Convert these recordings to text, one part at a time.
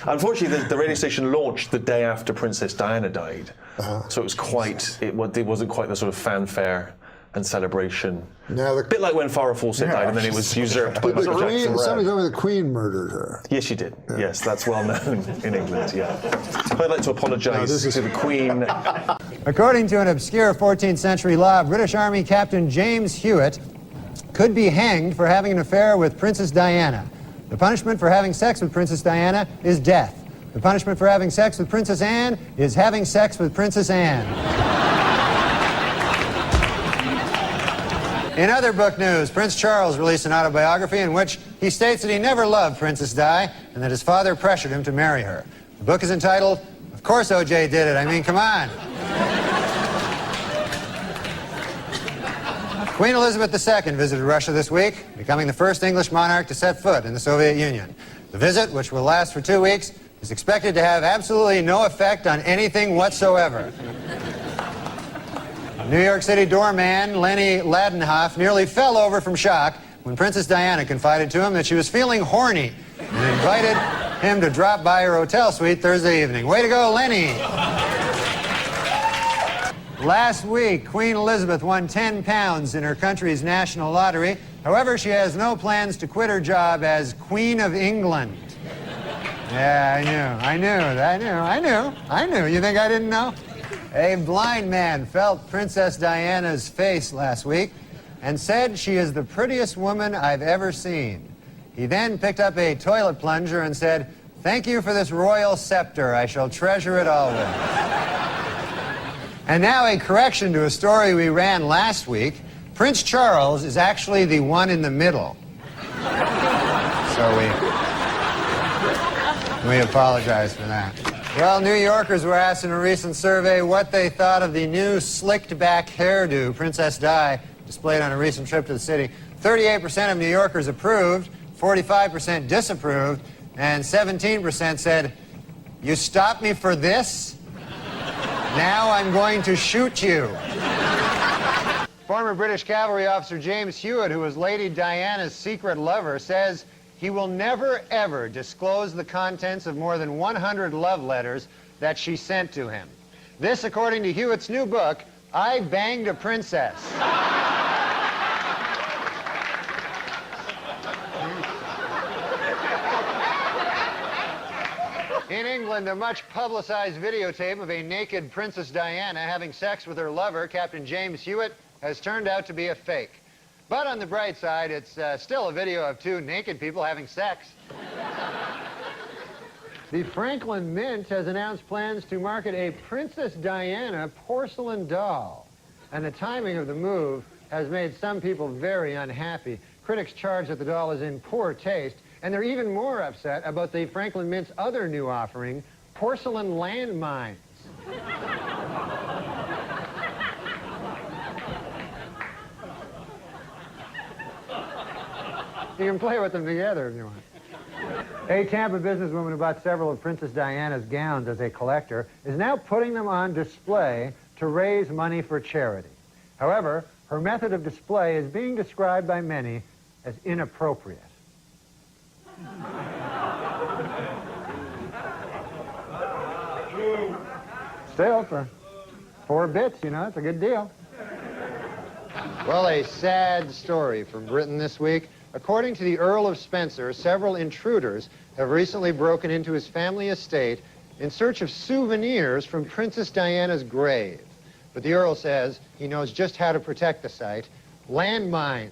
Unfortunately, the radio station launched the day after Princess Diana died, so it was quite. It wasn't quite the sort of fanfare and celebration. Now a bit like when Farrah Fawcett died, and then it was usurped by Michael Jackson. Somebody told me the Queen murdered her. Yes, she did. Yeah. Yes, that's well known in England. Yeah. I'd like to apologise to the Queen. According to an obscure 14th century law, British Army Captain James Hewitt could be hanged for having an affair with Princess Diana. The punishment for having sex with Princess Diana is death. The punishment for having sex with Princess Anne is having sex with Princess Anne. In other book news, Prince Charles released an autobiography in which he states that he never loved Princess Di and that his father pressured him to marry her. The book is entitled, Of Course O.J. Did It. I mean, come on. Queen Elizabeth II visited Russia this week, becoming the first English monarch to set foot in the Soviet Union. The visit, which will last for 2 weeks, is expected to have absolutely no effect on anything whatsoever. New York City doorman Lenny Ladenhoff nearly fell over from shock when Princess Diana confided to him that she was feeling horny and invited him to drop by her hotel suite Thursday evening. Way to go, Lenny! Last week, Queen Elizabeth won 10 pounds in her country's national lottery. However, she has no plans to quit her job as Queen of England. Yeah, I knew. You think I didn't know? A blind man felt Princess Diana's face last week and said she is the prettiest woman I've ever seen. He then picked up a toilet plunger and said, "Thank you for this royal scepter. I shall treasure it always." And now a correction to a story we ran last week. Prince Charles is actually the one in the middle. So we apologize for that. Well, New Yorkers were asked in a recent survey what they thought of the new slicked-back hairdo Princess Di displayed on a recent trip to the city. 38% of New Yorkers approved, 45% disapproved, and 17% said, "You stopped me for this? Now I'm going to shoot you." Former British cavalry officer James Hewitt, who was Lady Diana's secret lover, says he will never, ever disclose the contents of more than 100 love letters that she sent to him. This, according to Hewitt's new book, I Banged a Princess. In England, a much-publicized videotape of a naked Princess Diana having sex with her lover, Captain James Hewitt, has turned out to be a fake. But on the bright side, it's still a video of two naked people having sex. The Franklin Mint has announced plans to market a Princess Diana porcelain doll. And the timing of the move has made some people very unhappy. Critics charge that the doll is in poor taste, and they're even more upset about the Franklin Mint's other new offering, porcelain landmines. You can play with them together if you want. A Tampa businesswoman who bought several of Princess Diana's gowns as a collector is now putting them on display to raise money for charity. However, her method of display is being described by many as inappropriate. Still, for 4 bits, you know, it's a good deal. Well, a sad story from Britain this week. According to the Earl of Spencer, several intruders have recently broken into his family estate in search of souvenirs from Princess Diana's grave. But the Earl says he knows just how to protect the site: landmines.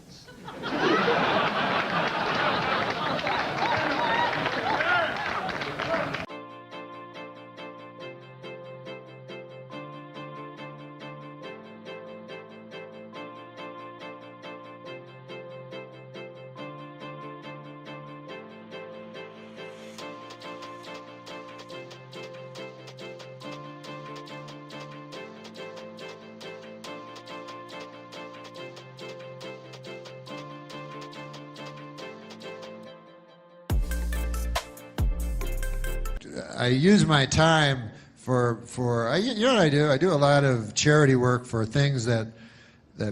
I use my time for you know what I do? I do a lot of charity work for things that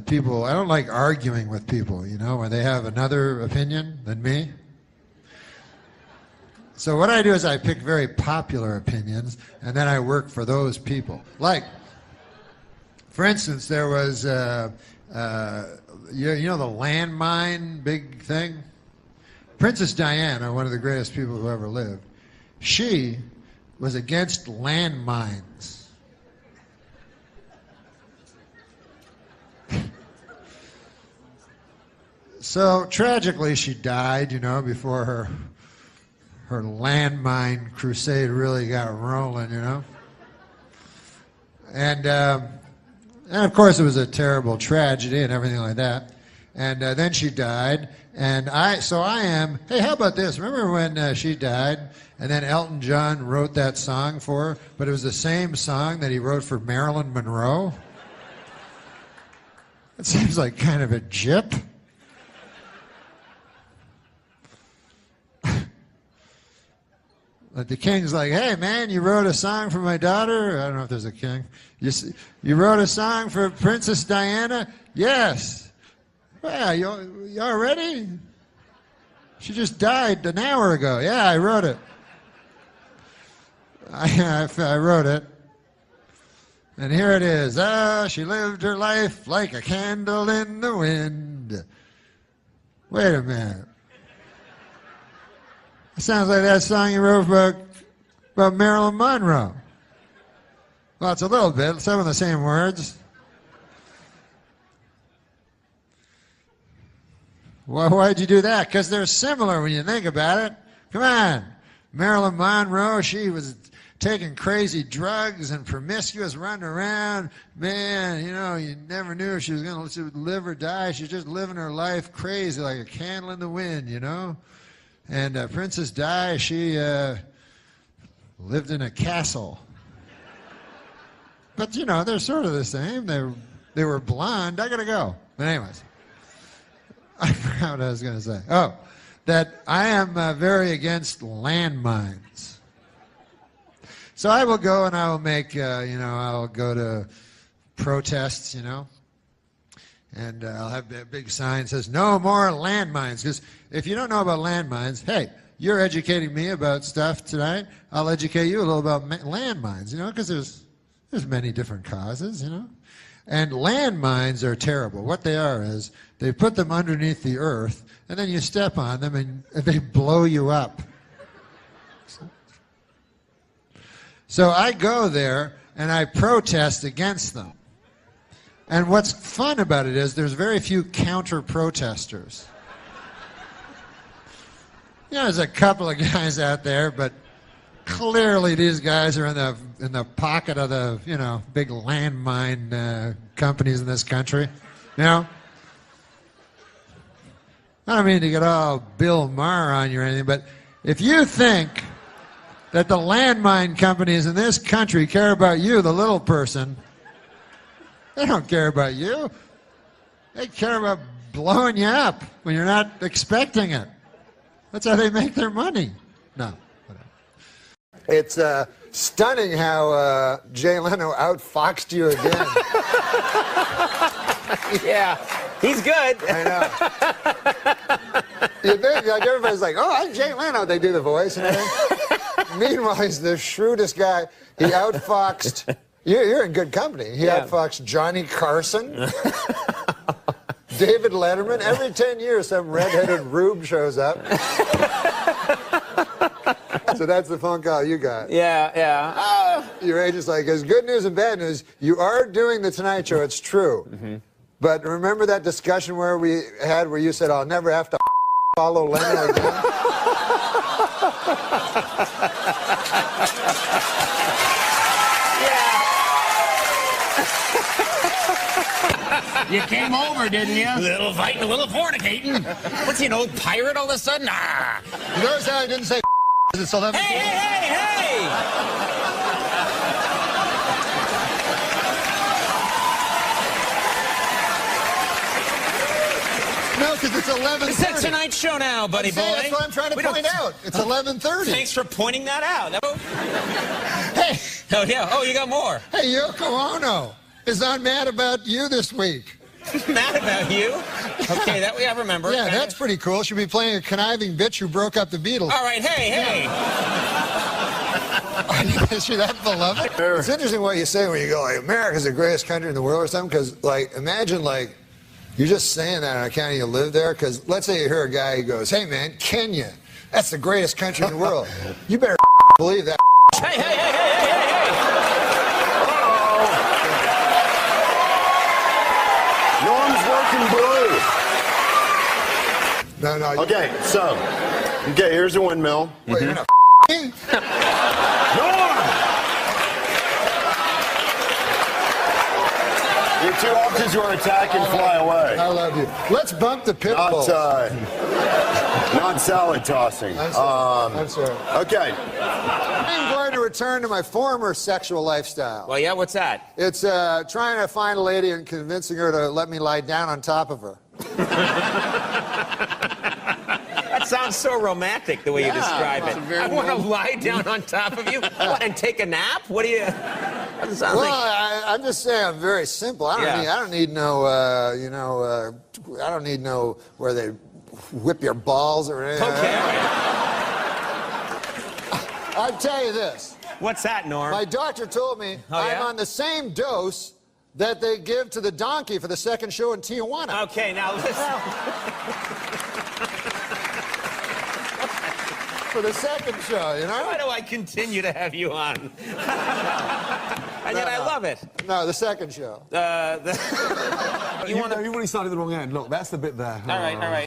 people, I don't like arguing with people, you know, when they have another opinion than me. So what I do is I pick very popular opinions, and then I work for those people. Like, for instance, there was, you know the Landmine big thing? Princess Diana, one of the greatest people who ever lived, she was against landmines. So tragically, she died, you know, before her landmine crusade really got rolling, you know. And of course, it was a terrible tragedy and everything like that. And then she died, and hey, how about this? Remember when she died, and then Elton John wrote that song for her, but it was the same song that he wrote for Marilyn Monroe? It seems like kind of a jip. But the king's like, hey, man, you wrote a song for my daughter? I don't know if there's a king. You wrote a song for Princess Diana? Yes. Well, you all ready? She just died an hour ago. Yeah, I wrote it. I wrote it. And here it is. She lived her life like a candle in the wind. Wait a minute. It sounds like that song you wrote about Marilyn Monroe. Well, it's a little bit. Some of the same words. Well, why'd you do that? Because they're similar when you think about it. Come on. Marilyn Monroe, she was taking crazy drugs and promiscuous, running around. Man, you know, you never knew if she was going to live or die. She's just living her life crazy like a candle in the wind, you know. And Princess Di, she lived in a castle. But, you know, they're sort of the same. They were blonde. I got to go. But anyways. I forgot what I was going to say. Oh, that I am very against landmines. So I will go and I will make, I'll go to protests, you know, and I'll have a big sign that says, no more landmines. Because if you don't know about landmines, hey, you're educating me about stuff tonight. I'll educate you a little about landmines, you know, because there's many different causes, you know. And landmines are terrible. What they are is they put them underneath the earth, and then you step on them, and they blow you up. So I go there, and I protest against them. And what's fun about it is there's very few counter-protesters. You know, there's a couple of guys out there, but clearly these guys are in the pocket of the, you know, big landmine companies in this country. You know? I don't mean to get all Bill Maher on you or anything, but if you think that the landmine companies in this country care about you, the little person, they don't care about you. They care about blowing you up when you're not expecting it. That's how they make their money. No. It's stunning how Jay Leno outfoxed you again. Yeah, he's good. I know. You think, like, everybody's like, oh, I'm Jay Leno. They do the voice and everything. Meanwhile, he's the shrewdest guy. He outfoxed. You're in good company. He outfoxed Johnny Carson, David Letterman. Every 10 years, some redheaded rube shows up. So that's the phone call you got. Yeah. Your agent's like, there's good news and bad news. You are doing the Tonight Show. It's true. Mm-hmm. But remember that discussion where you said, I'll never have to follow Leno again? You came over, didn't you? A little fighting, a little fornicating. What's he, an old pirate all of a sudden? You notice how I didn't say it's 11? Hey! No, because it's 11:30. It's that Tonight Show now, buddy boy. That's what I'm trying to point out. It's 11:30. Thanks for pointing that out. Hey. Oh, yeah. Oh, you got more. Hey, Yoko Ono is not mad about you this week. Mad about you? Okay, that way I remember. Yeah, that's pretty cool. She'll be playing a conniving bitch who broke up the Beatles. All right, hey. Is she that beloved? It's interesting what you say when you go, like, America's the greatest country in the world or something, because, like, imagine, like, you're just saying that on account of you live there, because let's say you hear a guy who goes, hey, man, Kenya, that's the greatest country in the world. You better believe that. Hey. No. Okay, so, here's a windmill. Wait, you're not Norm! Your two options are attack and fly away. I love you. Let's bump the pit bulls. Not salad tossing. I'm sorry. Okay. I'm going to return to my former sexual lifestyle. Well, yeah, what's that? It's trying to find a lady and convincing her to let me lie down on top of her. That sounds so romantic, the way you describe it. very I want to lie down on top of you and take a nap? What do you... Doesn't sound Well, like... I'm just saying I'm very simple. I don't need no, I don't need no where they whip your balls or anything. Okay. I'll tell you this. What's that, Norm? My doctor told me I'm on the same dose that they give to the donkey for the second show in Tijuana. Okay, now listen. For the second show, you know? Why do I continue to have you on? And yet I love it. No, the second show. You want to... You've already started the wrong end. Look, that's the bit there. All right.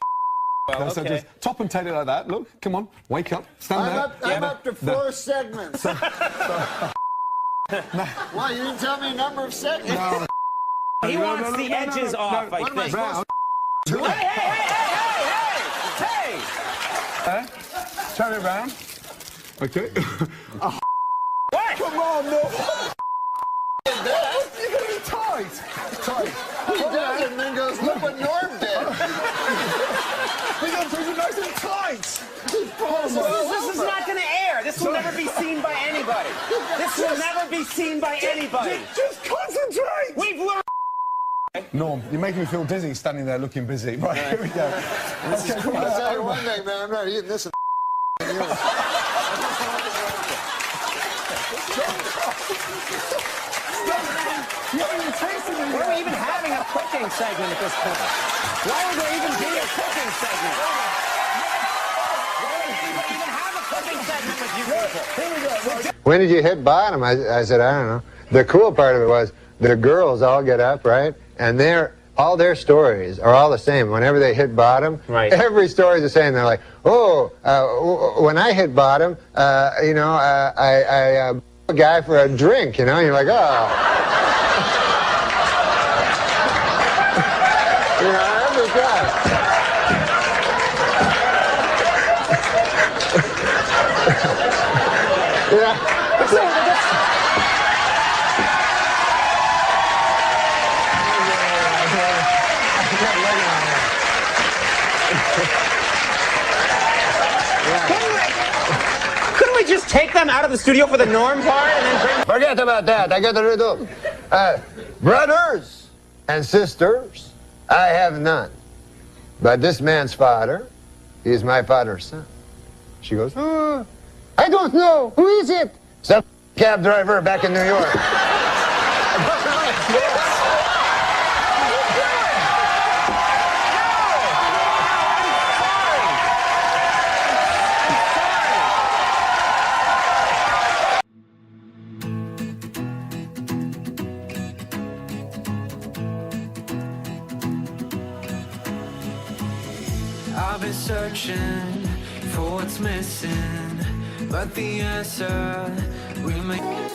Well, So okay. just top and tail it like that. Look, come on, wake up, stand there. I'm up to 4 segments. Why, you didn't tell me a number of segments? No. He wants the edges off, I think. Hey! Turn it around. Okay. What? Come on, no. You're gonna be tight. He does it and then goes, look what Norm did. We're gonna put you nice and tight. This is not going to air. This will never be seen by anybody. This will never be seen by anybody. Just concentrate. We've learned. Norm, you're making me feel dizzy standing there looking busy. Right, here we go. Okay, come on. I'll tell you one thing, man, I'm not eating this. Why are we even having a cooking segment at this point? Why would there even be a cooking segment? Why would we even have a cooking segment with you people? When did you hit bottom? I said, I don't know. The cool part of it was the girls all get up, right? And all their stories are all the same. Whenever they hit bottom, every story is the same. They're like, when I hit bottom, I a guy for a drink, and you're like, oh. Every guy. Couldn't we just take them out of the studio for the Norm part and then bring... Forget about that. I got the riddle. Brothers and sisters, I have none. But this man's father, he is my father's son. She goes, I don't know. Who is it? Some cab driver back in New York. I've been searching for what's missing, but the answer remains.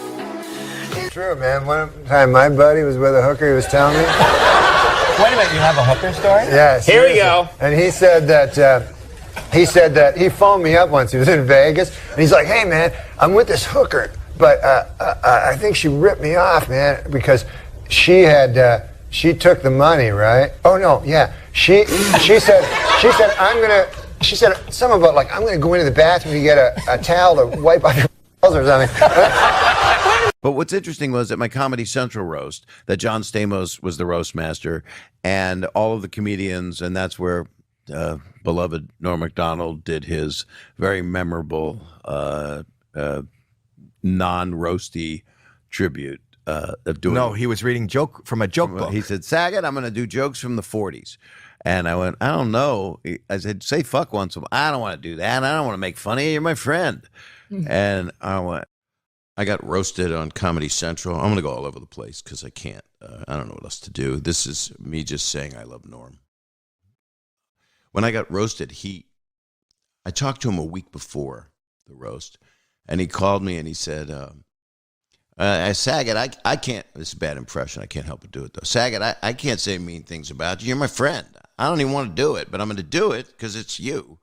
True, man. One time my buddy was with a hooker, he was telling me. Wait a minute, you have a hooker story? Yes. Here we go. And he said that he phoned me up once. He was in Vegas, and he's like, "Hey, man, I'm with this hooker, but I think she ripped me off, man, because she took the money, right? Oh no, yeah. She said something about like I'm gonna go into the bathroom to get a towel to wipe off your balls or something." But what's interesting was at my Comedy Central roast that John Stamos was the roast master, and all of the comedians, and that's where beloved Norm Macdonald did his very memorable non-roasty tribute of doing. No, he was reading joke from a joke book. He said, "Saget, I'm going to do jokes from the '40s." And I went, "I don't know." I said, "Say fuck once in a while." "I don't want to do that. I don't want to make fun of you. You're my friend." And I went, I got roasted on Comedy Central. I'm going to go all over the place because I can't. I don't know what else to do. This is me just saying I love Norm. When I got roasted, I talked to him a week before the roast, and he called me and he said, Saget, I can't, this is a bad impression, I can't help but do it though. Saget, I can't say mean things about you. You're my friend. I don't even want to do it, but I'm going to do it because it's you.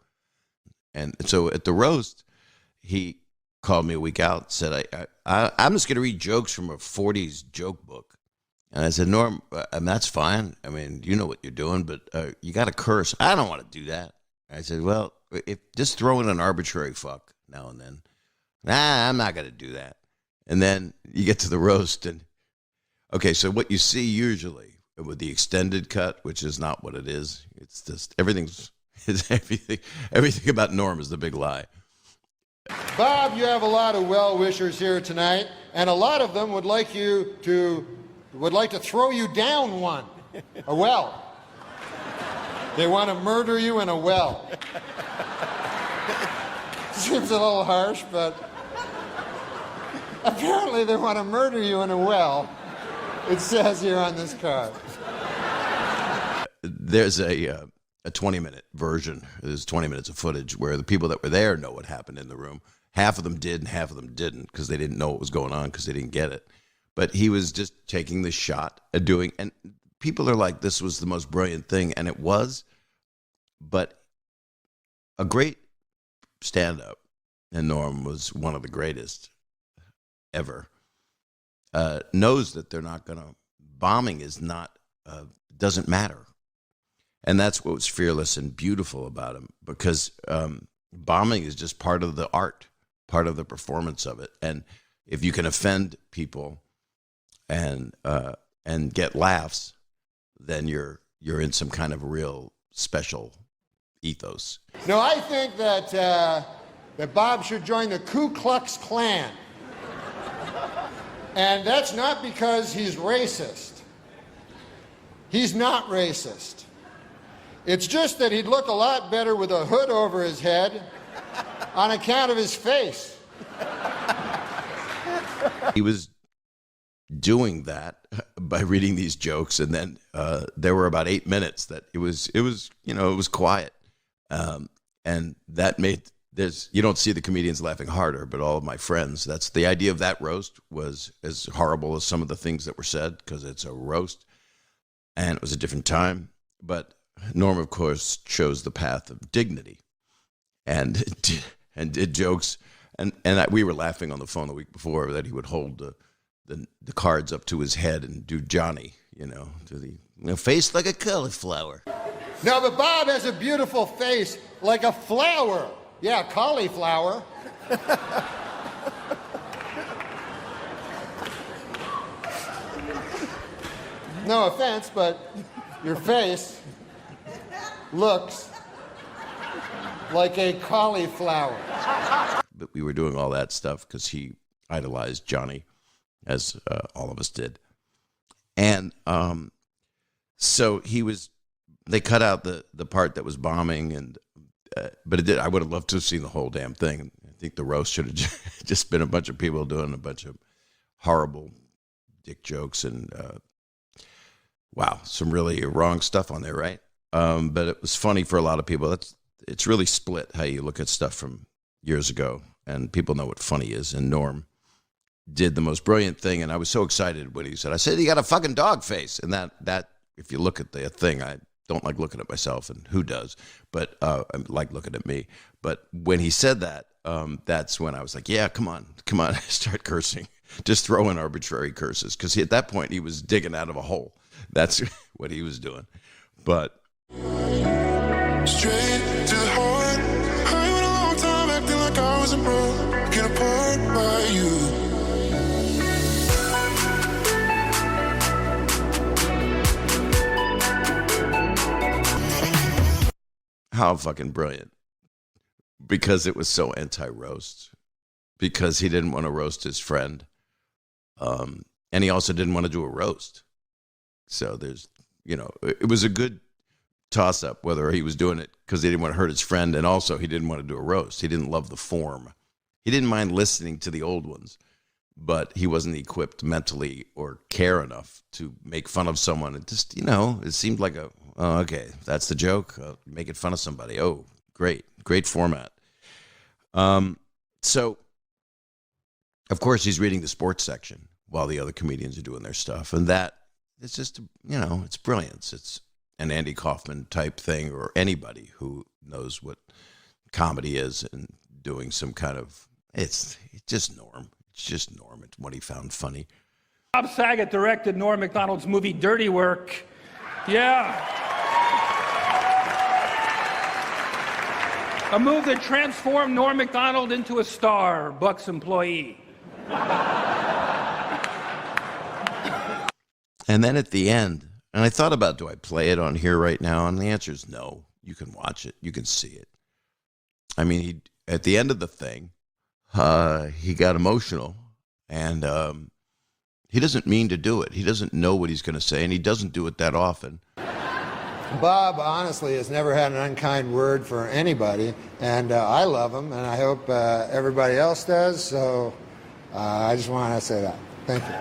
And so at the roast, he called me a week out, said, I'm just going to read jokes from a 40s joke book. And I said, Norm, that's fine. I mean, you know what you're doing, but you got to curse. I don't want to do that. I said, well, if just throw in an arbitrary fuck now and then. Nah, I'm not going to do that. And then you get to the roast, and okay, so what you see usually with the extended cut, which is not what it is, it's just everything about Norm is the big lie. Bob, you have a lot of well-wishers here tonight, and a lot of them would like to throw you down one, a well. They want to murder you in a well. Seems a little harsh, but apparently they want to murder you in a well. It says here on this card. There's a 20-minute version. There's 20 minutes of footage where the people that were there know what happened in the room. Half of them did and half of them didn't because they didn't know what was going on because they didn't get it. But he was just taking the shot at doing, and people are like, this was the most brilliant thing, and it was. But a great stand-up, and Norm was one of the greatest ever, knows that they're not going to, bombing is not, doesn't matter. And that's what was fearless and beautiful about him, because bombing is just part of the art, part of the performance of it. And if you can offend people and get laughs, then you're in some kind of real special ethos. No, I think that Bob should join the Ku Klux Klan. And that's not because he's racist. He's not racist. It's just that he'd look a lot better with a hood over his head on account of his face. He was doing that by reading these jokes, and then there were about 8 minutes that it was quiet, and that made you don't see the comedians laughing harder, but all of my friends. That's the idea of that roast, was as horrible as some of the things that were said, because it's a roast, and it was a different time. But Norm, of course, chose the path of dignity, and did jokes, and we were laughing on the phone the week before that he would hold the cards up to his head and do Johnny, to the face like a cauliflower. No, but Bob has a beautiful face like a flower. Yeah, cauliflower. No offense, but your face looks like a cauliflower. But we were doing all that stuff because he idolized Johnny, as all of us did. And so they cut out the part that was bombing, and but it did. I would have loved to have seen the whole damn thing. I think the roast should have just been a bunch of people doing a bunch of horrible dick jokes and wow, some really wrong stuff on there, right? But it was funny for a lot of people. It's really split how you look at stuff from years ago, and people know what funny is. And Norm did the most brilliant thing, and I was so excited when he said, I said, you got a fucking dog face. And that if you look at the thing, I don't like looking at myself, and who does? But I like looking at me. But when he said that, that's when I was like, yeah, come on, start cursing. Just throw in arbitrary curses, because at that point he was digging out of a hole. That's what he was doing. But straight to the heart. I went a long time acting like I wasn't broken apart by you. How fucking brilliant. Because it was so anti-roast. Because he didn't want to roast his friend. And he also didn't want to do a roast. So there's, it was a good toss-up whether he was doing it because he didn't want to hurt his friend, and also he didn't want to do a roast. He didn't love the form. He didn't mind listening to the old ones, but he wasn't equipped mentally or care enough to make fun of someone. It just, it seemed like okay, that's the joke. Making fun of somebody. Oh, great format. So, of course, he's reading the sports section while the other comedians are doing their stuff, and that it's just, it's brilliance. It's an Andy Kaufman type thing, or anybody who knows what comedy is and doing some kind of, it's just Norm. It's just Norm. It's what he found funny. Bob Saget directed Norm Macdonald's movie Dirty Work. Yeah. A move that transformed Norm Macdonald into a star, Buck's employee. And then at the end, and I thought about, do I play it on here right now? And the answer is no. You can watch it. You can see it. I mean, at the end of the thing, he got emotional, and he doesn't mean to do it. He doesn't know what he's going to say, and he doesn't do it that often. Bob, honestly, has never had an unkind word for anybody, and I love him, and I hope everybody else does, so I just want to say that. Thank you.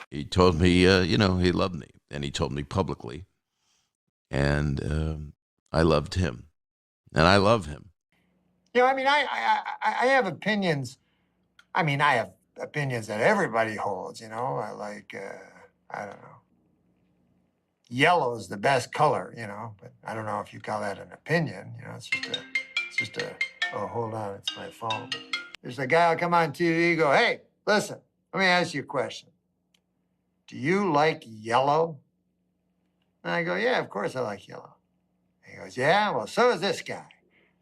He told me, he loved me, and he told me publicly, and I loved him, and I love him. I have opinions. I have opinions that everybody holds, I like, I don't know. Yellow is the best color, but I don't know if you call that an opinion, it's just a, oh, hold on, it's my phone. There's a guy who'll come on TV, go, hey, listen, let me ask you a question. Do you like yellow? And I go, yeah, of course I like yellow. And he goes, yeah, well, so is this guy.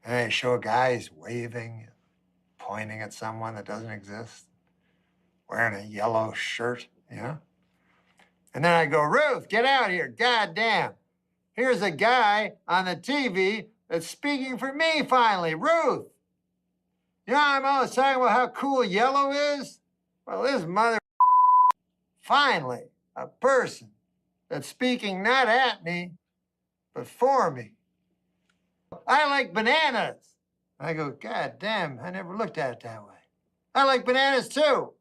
And they show a guy, he's waving, pointing at someone that doesn't exist, wearing a yellow shirt, And then I go, Ruth, get out here, goddamn. Here's a guy on the TV that's speaking for me finally, Ruth. I'm always talking about how cool yellow is? Well, this mother... Finally, a person that's speaking not at me, but for me. I like bananas. I go, God damn, I never looked at it that way. I like bananas too.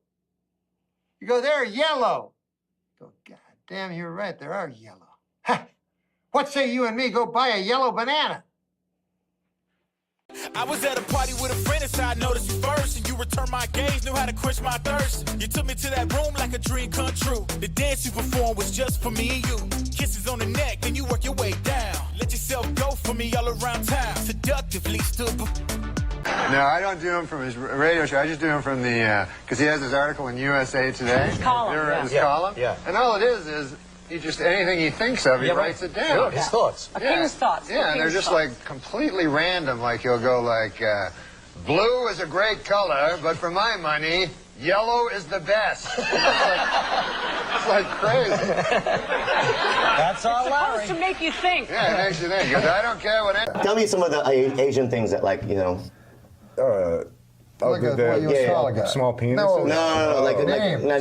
You go, they're yellow. I go, God damn, you're right, they are yellow. Ha! What say you and me go buy a yellow banana? I was at a party with a friend and so I noticed you first, and you returned my gaze, knew how to quench my thirst. You took me to that room like a dream come true. The dance you performed was just for me and you. Kisses on the neck, then you work your way down. Let yourself go for me all around town. Seductively stood. No, I don't do him from his radio show. I just do him from the, because he has his article in USA Today. His column. You ever read his column? Yeah. And all it is he just, anything he thinks of, he writes it down. Sure, his thoughts. His thoughts. Yeah, and they're just like completely random. Like he'll go like, blue is a great color, but for my money, yellow is the best. It's like crazy. That's all, Larry. It's supposed to make you think. Yeah, it makes you think. Because I don't care what... Tell me some of the Asian things that, like, Like what you call a small penis? No, like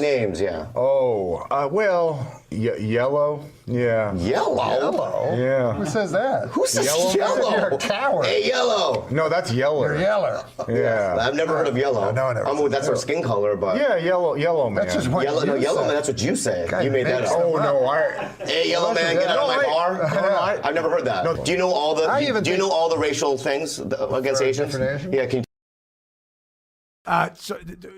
names, yeah. Oh, well, yellow, yeah. Yellow? Yeah. Who says that? Who says yellow? You're a coward. Hey, yellow. No, that's yeller. You're yeller. Yeah. I've never heard of yellow. No, never. That's our skin color, but... Yeah, yellow man. That's just what yellow, you yellow say. man, that's what you say. God, you made that up. Oh, no, Hey, yellow man, get out of my bar. I've never heard that. No. Do you know all the racial things against Asians? Yeah, can you...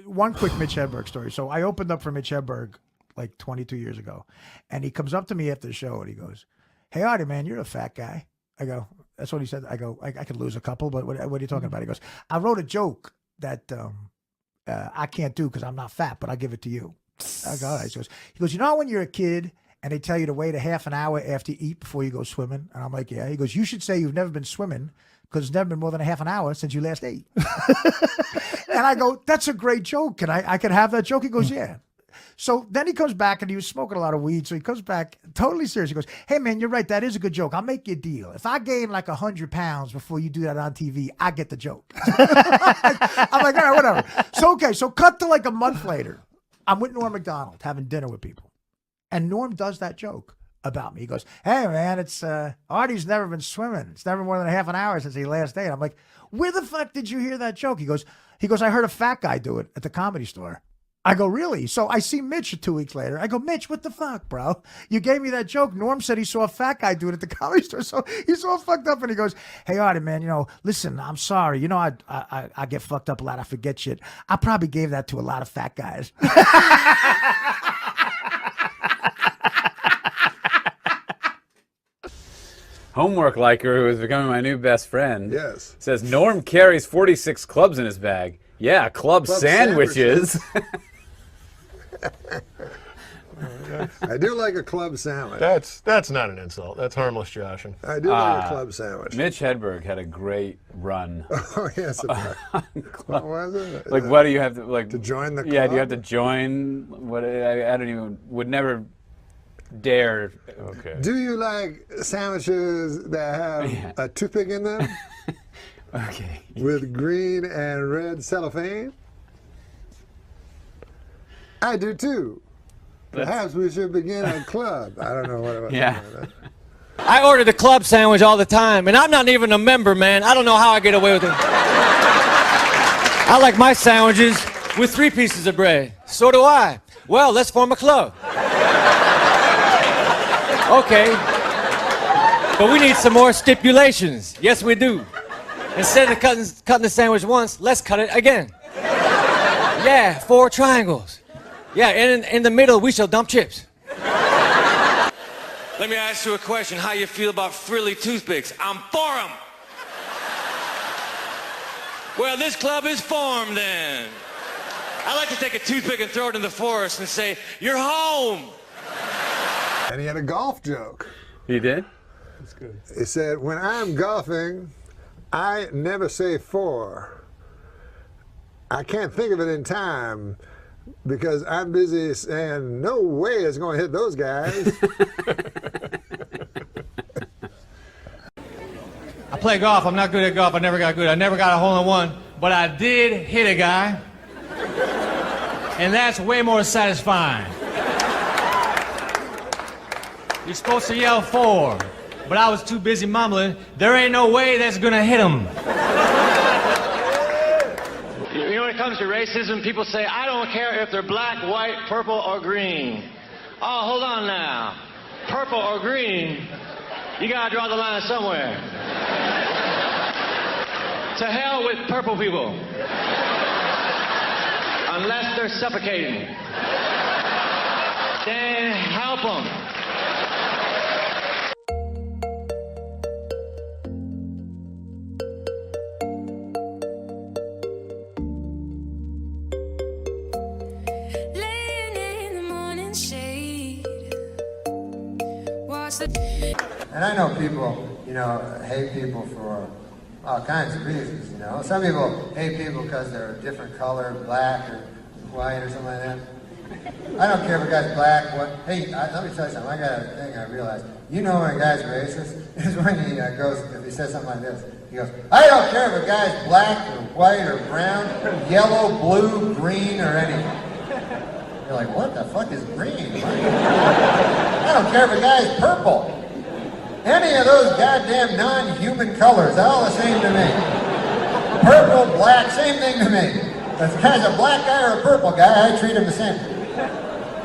One quick Mitch Hedberg story. So I opened up for Mitch Hedberg like 22 years ago, and he comes up to me after the show and he goes, "Hey Artie, man, you're a fat guy." I go, "That's what he said." I go, "I could lose a couple, but what are you talking about?" He goes, "I wrote a joke that I can't do because I'm not fat, but I'll give it to you." I go, "All right." He goes, "You know when you're a kid and they tell you to wait a half an hour after you eat before you go swimming?" And I'm like, "Yeah." He goes, "You should say you've never been swimming because it's never been more than a half an hour since you last ate." And I go, "That's a great joke. Can I can have that joke?" He goes, "Yeah." So then he comes back and he was smoking a lot of weed. So he comes back totally serious. He goes, hey, man, you're right. That is a good joke. I'll make you a deal. If I gain like 100 pounds before you do that on TV, I get the joke. I'm like, all right, whatever. So, okay. So cut to like a month later. I'm with Norm Macdonald having dinner with people. And Norm does that joke about me. He goes, hey, man, it's Artie's never been swimming. It's never more than a half an hour since he last ate. I'm like, where the fuck did you hear that joke? He goes, I heard a fat guy do it at the Comedy Store. I go, really? So I see Mitch 2 weeks later. I go, Mitch, what the fuck, bro? You gave me that joke. Norm said he saw a fat guy do it at the Comedy Store. So he's all fucked up and he goes, hey, Artie, man, listen, I'm sorry. I get fucked up a lot. I forget shit. I probably gave that to a lot of fat guys. Homework liker, who is becoming my new best friend, yes, says Norm carries 46 clubs in his bag. Yeah, club sandwiches. I do like a club sandwich. That's not an insult. That's harmless joshing. I do like a club sandwich. Mitch Hedberg had a great run. Oh yes, what was it? Like, what do you have to join the club? Yeah, do you have to join? What I don't even would never dare. Okay. Do you like sandwiches that have a toothpick in them? Okay. With green and red cellophane? I do too. Perhaps we should begin a club. I don't know what it was. Yeah. I order the club sandwich all the time, and I'm not even a member, man. I don't know how I get away with it. I like my sandwiches with 3 pieces of bread. So do I. Well, let's form a club. Okay. But we need some more stipulations. Yes, we do. Instead of cutting the sandwich once, let's cut it again. Yeah, 4 triangles. Yeah, and in the middle, we shall dump chips. Let me ask you a question. How you feel about frilly toothpicks? I'm for them. Well, this club is formed then. I like to take a toothpick and throw it in the forest and say, you're home. And he had a golf joke. He did? That's good. He said, when I'm golfing, I never say 4. I can't think of it in time because I'm busy saying, no way it's going to hit those guys. I play golf. I'm not good at golf. I never got good. I never got a hole-in-one, but I did hit a guy, and that's way more satisfying. You're supposed to yell 4, but I was too busy mumbling, there ain't no way that's gonna hit him. You know, when it comes to racism, people say, I don't care if they're black, white, purple, or green. Oh, hold on now. Purple or green, you gotta draw the line somewhere. To hell with purple people. Unless they're suffocating. Then help them. And I know people, hate people for all kinds of reasons, Some people hate people because they're a different color, black or white or something like that. I don't care if a guy's black, what. Hey, let me tell you something. I got a thing I realized. You know when a guy's racist is when he goes, if he says something like this, he goes, I don't care if a guy's black or white or brown, yellow, blue, green, or anything. You're like, what the fuck is green? I don't care if a guy's purple. Any of those goddamn non-human colors, all the same to me. Purple, black, same thing to me. If the guy's a black guy or a purple guy, I treat him the same.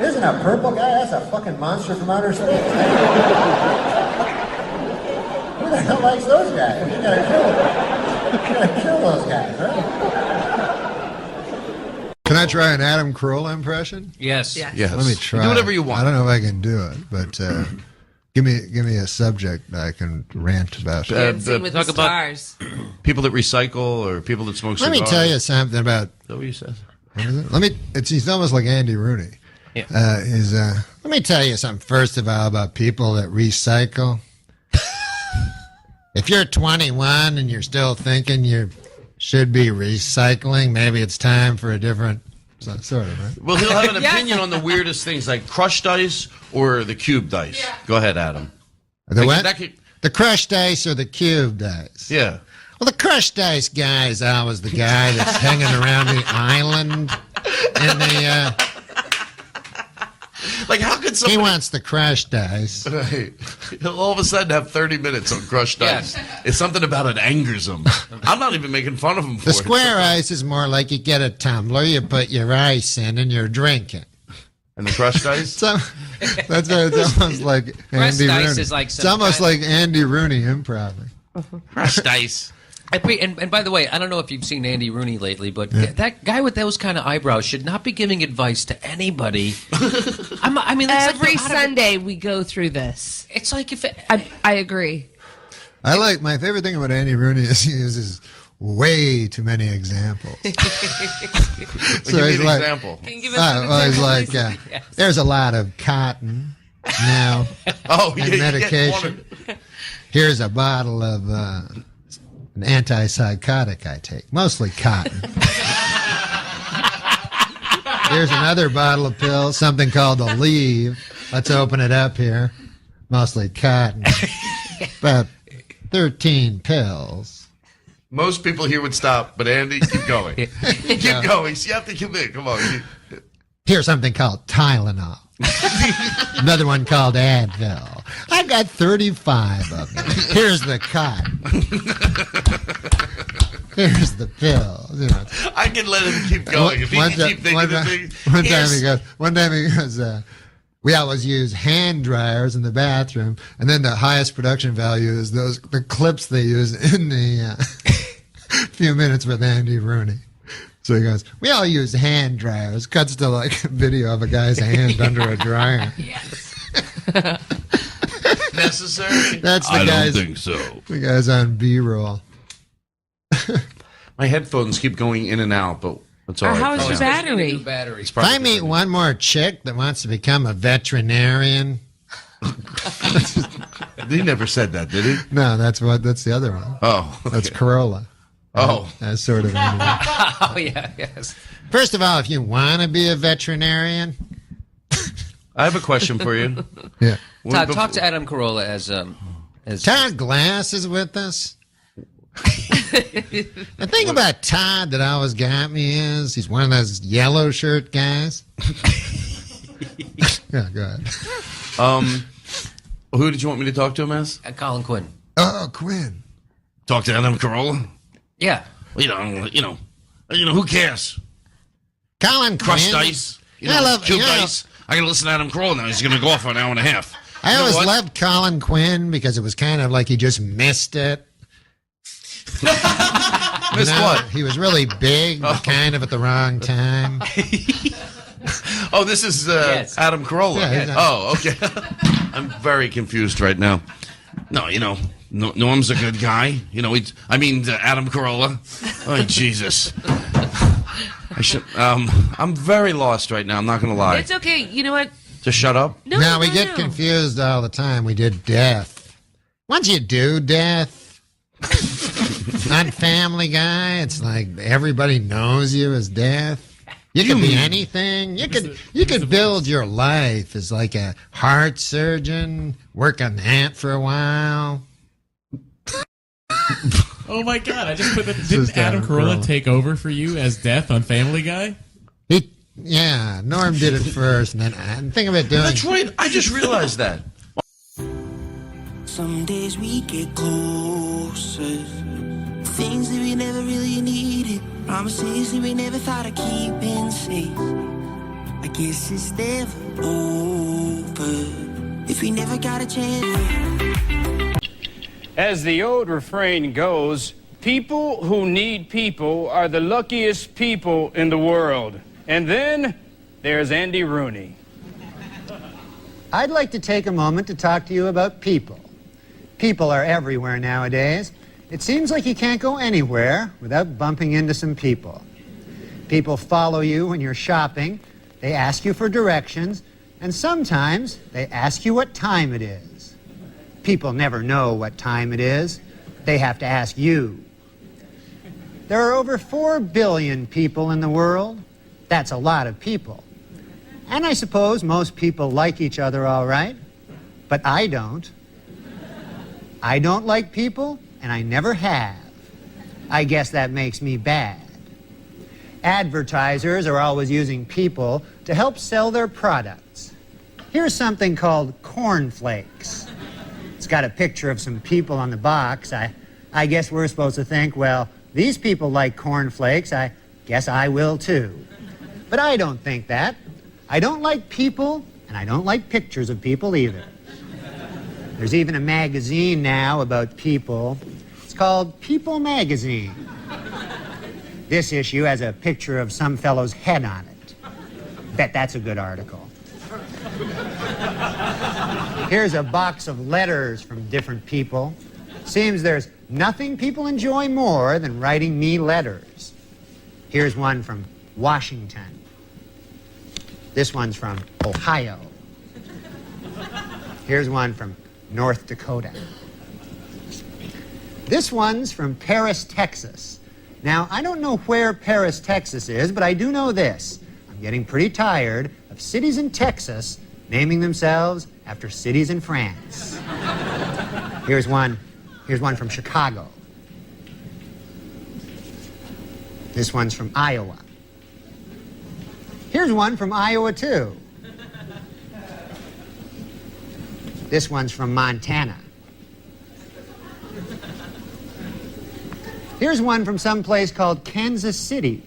Isn't a purple guy? That's a fucking monster from outer space. Who the hell likes those guys? You gotta kill them. You gotta kill those guys, right? Can I try an Adam Carolla impression? Yes. Yes. Let me try. Do whatever you want. I don't know if I can do it, but give me a subject I can rant about. Dancing with the stars. People that recycle or people that smoke cigars. Let me tell you something about. Is that what you said? What is it? He's almost like Andy Rooney. Yeah. Let me tell you something first of all about people that recycle. If you're 21 and you're still thinking you should be recycling, maybe it's time for a different So, sort of, right? Well, he'll have an opinion on the weirdest things, like crushed ice or the cubed ice. Yeah. Go ahead, Adam. The what? The crushed ice or the cubed ice? Yeah. Well, the crushed ice guy is always the guy that's hanging around the island in the... Like, how could somebody... He wants the crushed ice. Right. He'll all of a sudden have 30 minutes on crushed ice. It's something about it angers him. I'm not even making fun of him for The it. square ice is more like you get a tumbler, you put your ice in, and you're drinking. And the crushed ice? So, that's it's almost like Andy ice Rooney. is like It's almost like Andy Rooney improv. Crushed ice. And by the way, I don't know if you've seen Andy Rooney lately, but that guy with those kind of eyebrows should not be giving advice to anybody. I mean, it's every like Sunday we go through this. It's like if it, I agree. I like my favorite thing about Andy Rooney is he uses way too many examples. Give me an example. Can you give us an he's example, like, please? there's a lot of cotton now and medication. Here's a bottle of an antipsychotic I take, mostly cotton. Here's another bottle of pills, something called Aleve. Let's open it up here. Mostly cotton. About 13 pills. Most people here would stop, but Andy, keep going. Keep going. You have to commit. Come on. Here's something called Tylenol. Another one called Advil. I've got 35 of them. Here's the cotton. Here's the pills. You know. I can let him keep going. If he can keep thinking the things. One time he goes, we always use hand dryers in the bathroom, and then the highest production value is the clips they use in the Few Minutes with Andy Rooney. So he goes, we all use hand dryers. Cuts to like a video of a guy's hand under a dryer. Yes. Necessary? That's the I guy's. don't think so. The guy's on B-roll. My headphones keep going in and out, but it's all right. How's your battery? If I meet one more chick that wants to become a veterinarian. He never said that, did he? No, that's the other one. Oh. Okay. That's Corolla. Oh. That's sort of. Oh, yeah, yes. First of all, if you want to be a veterinarian. I have a question for you. Yeah. Todd, talk to Adam Carolla as Todd Glass is with us. The thing about Todd that always got me is he's one of those yellow shirt guys. Yeah, go ahead. Who did you want me to talk to him as? Colin Quinn. Oh, Quinn. Talk to Adam Carolla? Yeah. You know, who cares? Colin Crushed Quinn. ice. Cubed ice. I gotta listen to Adam Carolla now. He's gonna go off for an hour and a half. I always loved Colin Quinn because it was kind of like he just missed it. Missed what? He was really big, but kind of at the wrong time. Oh, this is Adam Carolla. Yeah, oh, okay. I'm very confused right now. No, Norm's a good guy. Adam Carolla. Oh, Jesus. I'm very lost right now. I'm not going to lie. It's okay. You know what? Just shut up? No, we get confused all the time. We did death. Once you do death, on Family Guy, it's like everybody knows you as death. You could be anything. You could build your life as like a heart surgeon, work on that for a while. Oh my God! I just put that. Didn't Adam Carolla take over for you as Death on Family Guy? Yeah, Norm did it first, and then I think of it doing. That's right. I just realized that. Some days we get closer. Things that we never really needed. Promises that we never thought of keeping safe. I guess it's never over if we never got a chance. As the old refrain goes, people who need people are the luckiest people in the world. And then there's Andy Rooney. I'd like to take a moment to talk to you about people. People are everywhere nowadays. It seems like you can't go anywhere without bumping into some people. People follow you when you're shopping, they ask you for directions, and sometimes they ask you what time it is. People never know what time it is. They have to ask you. There are over 4 billion people in the world. That's a lot of people. And I suppose most people like each other all right, but I don't. I don't like people, and I never have. I guess that makes me bad. Advertisers are always using people to help sell their products. Here's something called cornflakes. It's got a picture of some people on the box. I guess we're supposed to think, well, these people like cornflakes. I guess I will too. But I don't think that. I don't like people, and I don't like pictures of people either. There's even a magazine now about people. It's called People Magazine. This issue has a picture of some fellow's head on it. Bet that's a good article. Here's a box of letters from different people. Seems there's nothing people enjoy more than writing me letters. Here's one from Washington. This one's from Ohio. Here's one from North Dakota. This one's from Paris, Texas. Now, I don't know where Paris, Texas is, but I do know this. I'm getting pretty tired of cities in Texas naming themselves after cities in France. Here's one from Chicago. This one's from Iowa. Here's one from Iowa, too. This one's from Montana. Here's one from some place called Kansas City.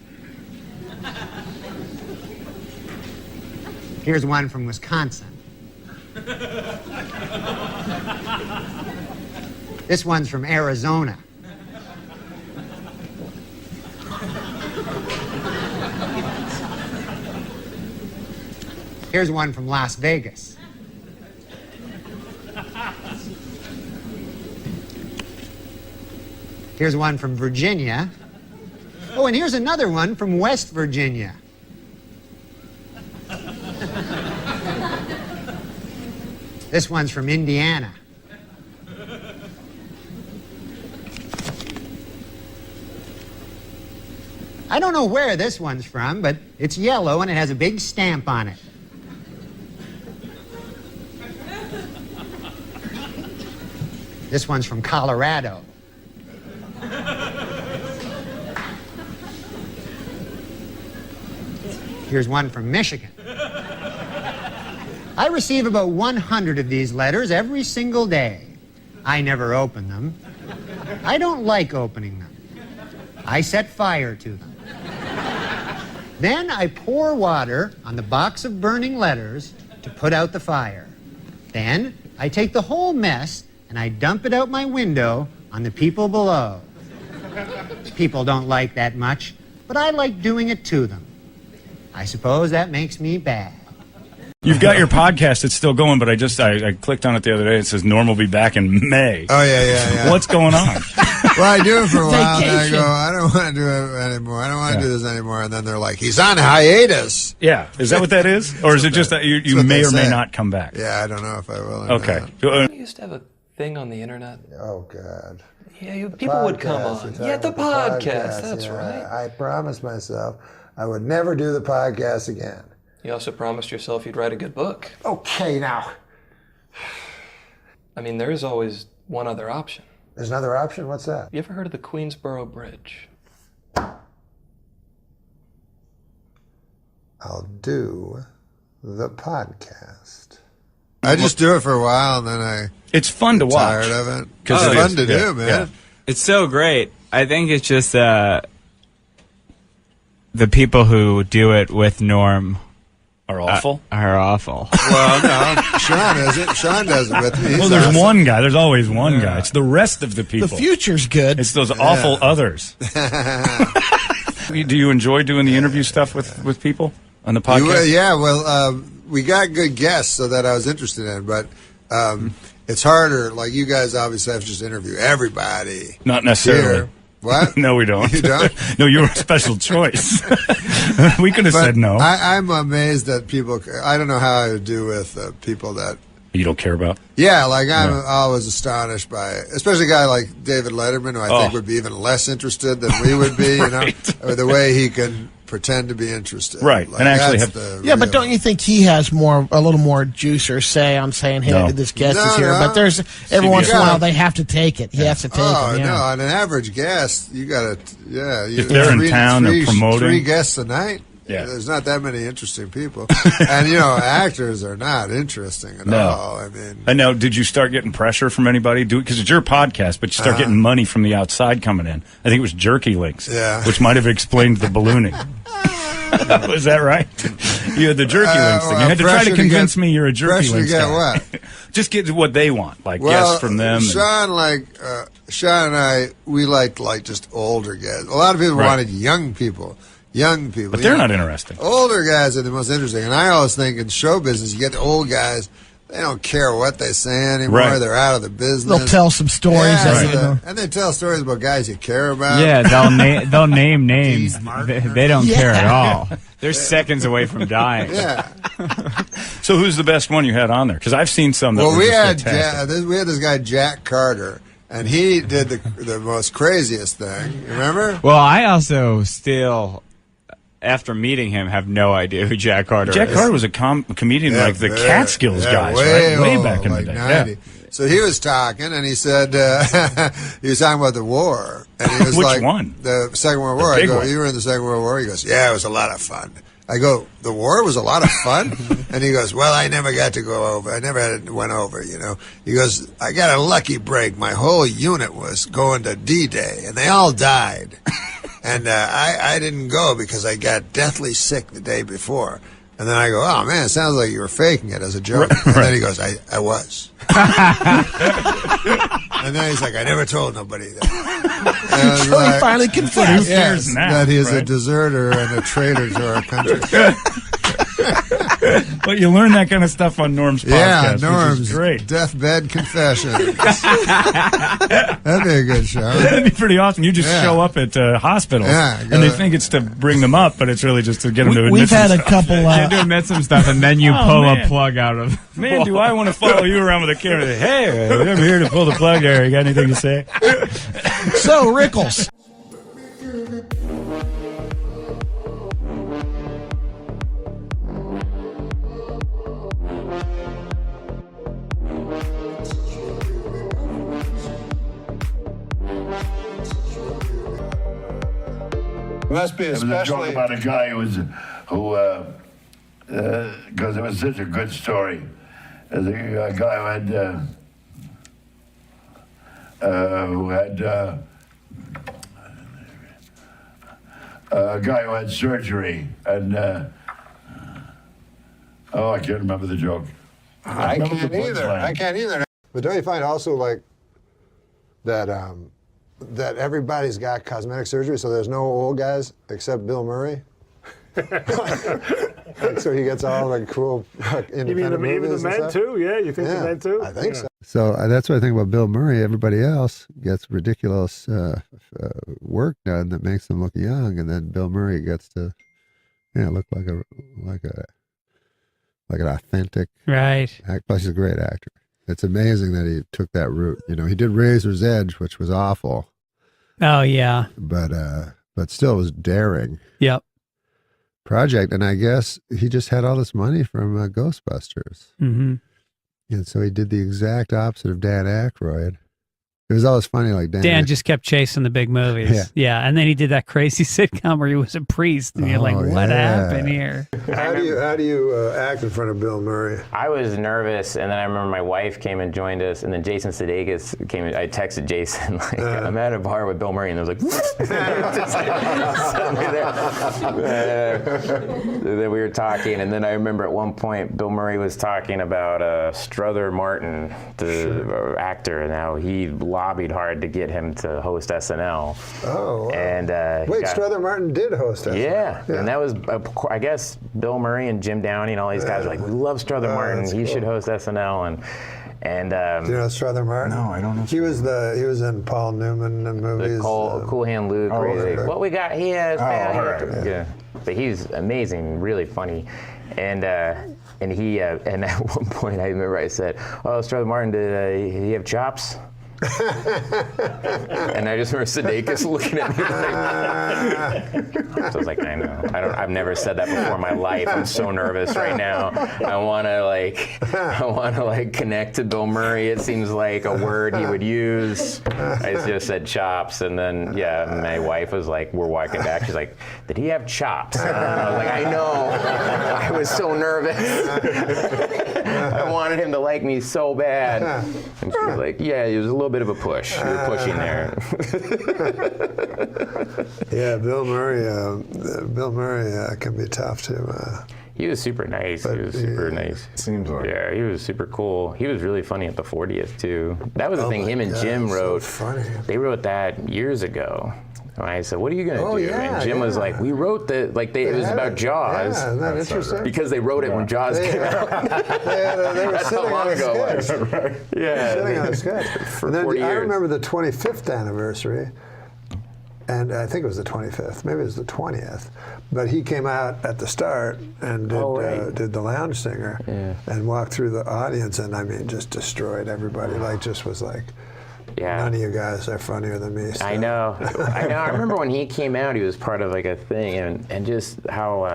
Here's one from Wisconsin. This one's from Arizona. Here's one from Las Vegas. Here's one from Virginia. Oh, and here's another one from West Virginia. This one's from Indiana. I don't know where this one's from, but it's yellow and it has a big stamp on it. This one's from Colorado. Here's one from Michigan. I receive about 100 of these letters every single day. I never open them. I don't like opening them. I set fire to them. Then I pour water on the box of burning letters to put out the fire. Then I take the whole mess and I dump it out my window on the people below. People don't like that much, but I like doing it to them. I suppose that makes me bad. You've got your podcast, it's still going, but I clicked on it the other day. It says Norm will be back in May. Oh, yeah. What's going on? Well, I do it for a while, and I go, I don't want to do it anymore. I don't want to do this anymore. And then they're like, he's on hiatus. Yeah. Is that what that is? Or is it just that you may or may not come back? Yeah, I don't know if I will. Okay. You used to have a thing on the internet. Oh, God. Yeah, people would come on. Yeah, the podcast. That's right. I promised myself I would never do the podcast again. You also promised yourself you'd write a good book. Okay, now. I mean, there is always one other option. There's another option? What's that? You ever heard of the Queensboro Bridge? I'll do the podcast. I just do it for a while, and then It's fun to watch. Tired of it. Because it's fun to do, man. Yeah. It's so great. I think it's just the people who do it with Norm are awful. Are awful. Well, no, Sean isn't. Sean does it with me. Well, there's one guy. There's always one guy. It's the rest of the people. The future's good. It's those awful others. Do you enjoy doing the interview stuff with people on the podcast? Yeah, well, we got good guests, so that I was interested in, but it's harder. Like, you guys obviously have to just interview everybody. Not necessarily. Here. What? No, we don't. You don't? No, you're a special choice. We could have said no. I'm amazed that people. I don't know how I would do with people that you don't care about. Yeah, like I'm always astonished by, especially a guy like David Letterman, who I think would be even less interested than we would be. You know, or the way he can pretend to be interested. Right, Like, and actually that's have. the Yeah, but real- don't you think he has a little more juice or say on saying, "Hey, No. this guest is No, here"? no. But there's every once in a gotta- while they have to take it. He has to take Oh it. Yeah. no! On an average guest, you got to If they're in town, they're promoting. 3 guests a night. Yeah. There's not that many interesting people, and actors are not interesting at all. I mean, I know. Did you start getting pressure from anybody? Because it's your podcast, but you start getting money from the outside coming in. I think it was Jerky Links, which might have explained the ballooning. Was that right? You had the Jerky Links thing. You had to try to convince me you're a Jerky Links get guy. what? Just get what they want, like guests from them. Sean, Sean and I, we liked just older guys. A lot of people wanted young people. Young people. But they're not interesting. Older guys are the most interesting. And I always think in show business, you get the old guys, they don't care what they say anymore. Right. They're out of the business. They'll tell some stories. And they tell stories about guys you care about. Yeah, they'll name names. They don't care at all. They're seconds away from dying. Yeah. So who's the best one you had on there? Because I've seen some that Well, were we just had fantastic. this guy, Jack Carter, and he did the most craziest thing. Remember? Well, I also still, after meeting him, have no idea who Jack Carter is. Jack Carter was a comedian like the Catskills guys, way right? Way old, back in like the day. 90. Yeah. So he was talking, and he said he was talking about the war, and he was Which like, one? The Second World War. The I big go, one. you were in the Second World War. He goes, yeah, it was a lot of fun. I go, the war was a lot of fun? And he goes, well, I never got to go over. I never went over, He goes, I got a lucky break. My whole unit was going to D-Day, and they all died. And I didn't go because I got deathly sick the day before. And then I go, oh, man, it sounds like you were faking it as a joke. And then he goes, I was. And then he's like, I never told nobody that. And So he finally confessed. Yes, now, that he is a right? deserter and a traitor to our country. But you learn that kind of stuff on Norm's podcast, Yeah, which Norm's is great. Deathbed Confessions. That'd be a good show. That'd be pretty awesome. You just Yeah. show up at hospitals, Yeah, and they think it's to bring them up, but it's really just to get them to admit We've had some a stuff. couple. You had to admit some stuff, and then you Oh, pull man. a plug out of. Man, do I want to follow you around with a camera? Hey, I'm here to pull the plug there. You got anything to say? So Rickles. Must be It was a joke especially. about a guy because it was such a good story. There's a guy who had surgery, and I can't remember the joke. I remember can't the either. punchline. I can't either. But don't you find also like that that everybody's got cosmetic surgery, so there's no old guys except Bill Murray? Like, so he gets all the cool independent movies even the and men stuff? too? Yeah, you think Yeah, the men too? I think Yeah. so. So that's what I think about Bill Murray. Everybody else gets ridiculous work done that makes them look young, and then Bill Murray gets to look like an authentic Right. Plus, he's a great actor. It's amazing that he took that route. He did Razor's Edge, which was awful, Oh yeah. but still was daring Yep. project. And I guess he just had all this money from Ghostbusters. Mm-hmm. And so he did the exact opposite of Dan Aykroyd. It was always funny, like Dan just kept chasing the big movies. Yeah. And then he did that crazy sitcom where he was a priest, and you're like, what happened here? How do you act in front of Bill Murray? I was nervous, and then I remember my wife came and joined us, and then Jason Sudeikis came. I texted Jason like, "I'm at a bar with Bill Murray," and I was like, just suddenly there. Then we were talking, and then I remember at one point Bill Murray was talking about Strother Martin, the actor, and how he lobbied hard to get him to host SNL. Oh, wow. And Wait, Strother Martin did host SNL. Yeah, and that was, I guess, Bill Murray and Jim Downey and all these guys were like, we love Strother Martin. He should host SNL. And do you know Strother Martin? No, I don't know. He was in Paul Newman movies. Cool Hand Luke. Oh, where he's like, okay. what we got here is right. yeah. But he's amazing, really funny, and he and at one point I remember I said, "Oh, Strother Martin, did he have chops?" And I just remember Sudeikis looking at me like, so I was like, I know. I've never said that before in my life. I'm so nervous right now. I want to like connect to Bill Murray. It seems like a word he would use. I just said chops, and then my wife was like, we're walking back. She's like, did he have chops? And I was like, I know. I was so nervous. I wanted him to like me so bad. And she was like, yeah, it was a little bit of a push. You were pushing there. Yeah, Bill Murray can be tough too. He was super nice. Seems like. Yeah, he was super cool. He was really funny at the 40th too. That was the thing him and Jim wrote. So funny. They wrote that years ago. And I said, what are you going to do? And Jim was like, we wrote it was about Jaws. Yeah, isn't that interesting? Because they wrote it when Jaws came out. They were That's how sitting long on a ago it was. sketch. Yeah. Sitting on a sketch. For And then 40 I years. remember the 25th anniversary, and I think it was the 25th, maybe it was the 20th, but he came out at the start and did the Lounge Singer and walked through the audience, and I mean, just destroyed everybody. None of you guys are funnier than me. I know. I remember when he came out, he was part of like a thing, and just how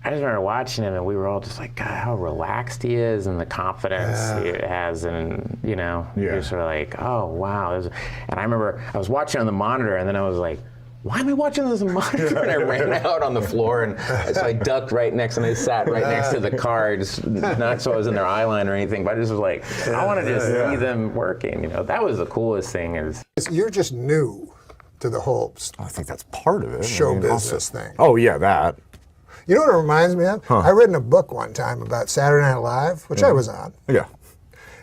I just remember watching him, and we were all just like, God, how relaxed he is, and the confidence he has, and you're sort of like, oh wow. And I remember I was watching on the monitor, and then I was like, why am I watching this on the monitor? And I ran out on the floor, and so I ducked right next, and I sat right next to the car, just not so I was in their eye line or anything, but I just was like, I want to just see them working. That was the coolest thing. You're just new to the whole I think that's part of it. show business thing. Oh yeah, that. You know what it reminds me of? I read in a book one time about Saturday Night Live, which I was on. Yeah.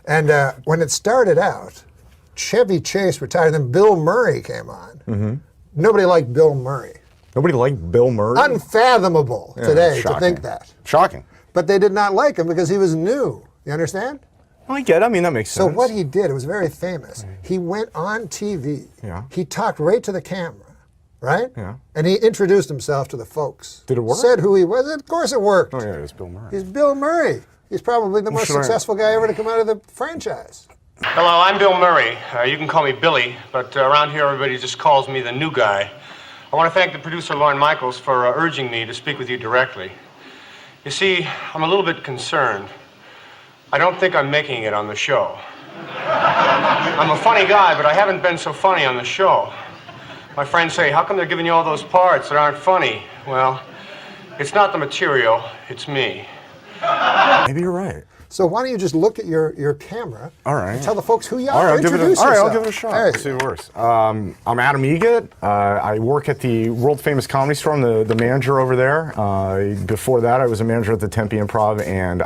And when it started out, Chevy Chase retired, then Bill Murray came on. Mm-hmm. Nobody liked Bill Murray. Nobody liked Bill Murray? Unfathomable today to think that. Shocking. But they did not like him because he was new. You understand? I get it. I mean, that makes sense. So what he did, it was very famous. He went on TV. Yeah. He talked right to the camera, right? Yeah. And he introduced himself to the folks. Did it work? Said who he was. Of course it worked. Oh, yeah, it was Bill Murray. He's Bill Murray. He's probably the most successful guy ever to come out of the franchise. Hello, I'm Bill Murray. You can call me Billy, but around here everybody just calls me the new guy. I want to thank the producer, Lorne Michaels, for urging me to speak with you directly. You see, I'm a little bit concerned. I don't think I'm making it on the show. I'm a funny guy, but I haven't been so funny on the show. My friends say, how come they're giving you all those parts that aren't funny? Well, it's not the material, it's me. Maybe you're right. So why don't you just look at your camera and tell the folks who you are. I'll give it a shot. Let's see what works. I'm Adam Eget. I work at the world-famous Comedy Store. I'm the manager over there. Before that, I was a manager at the Tempe Improv, and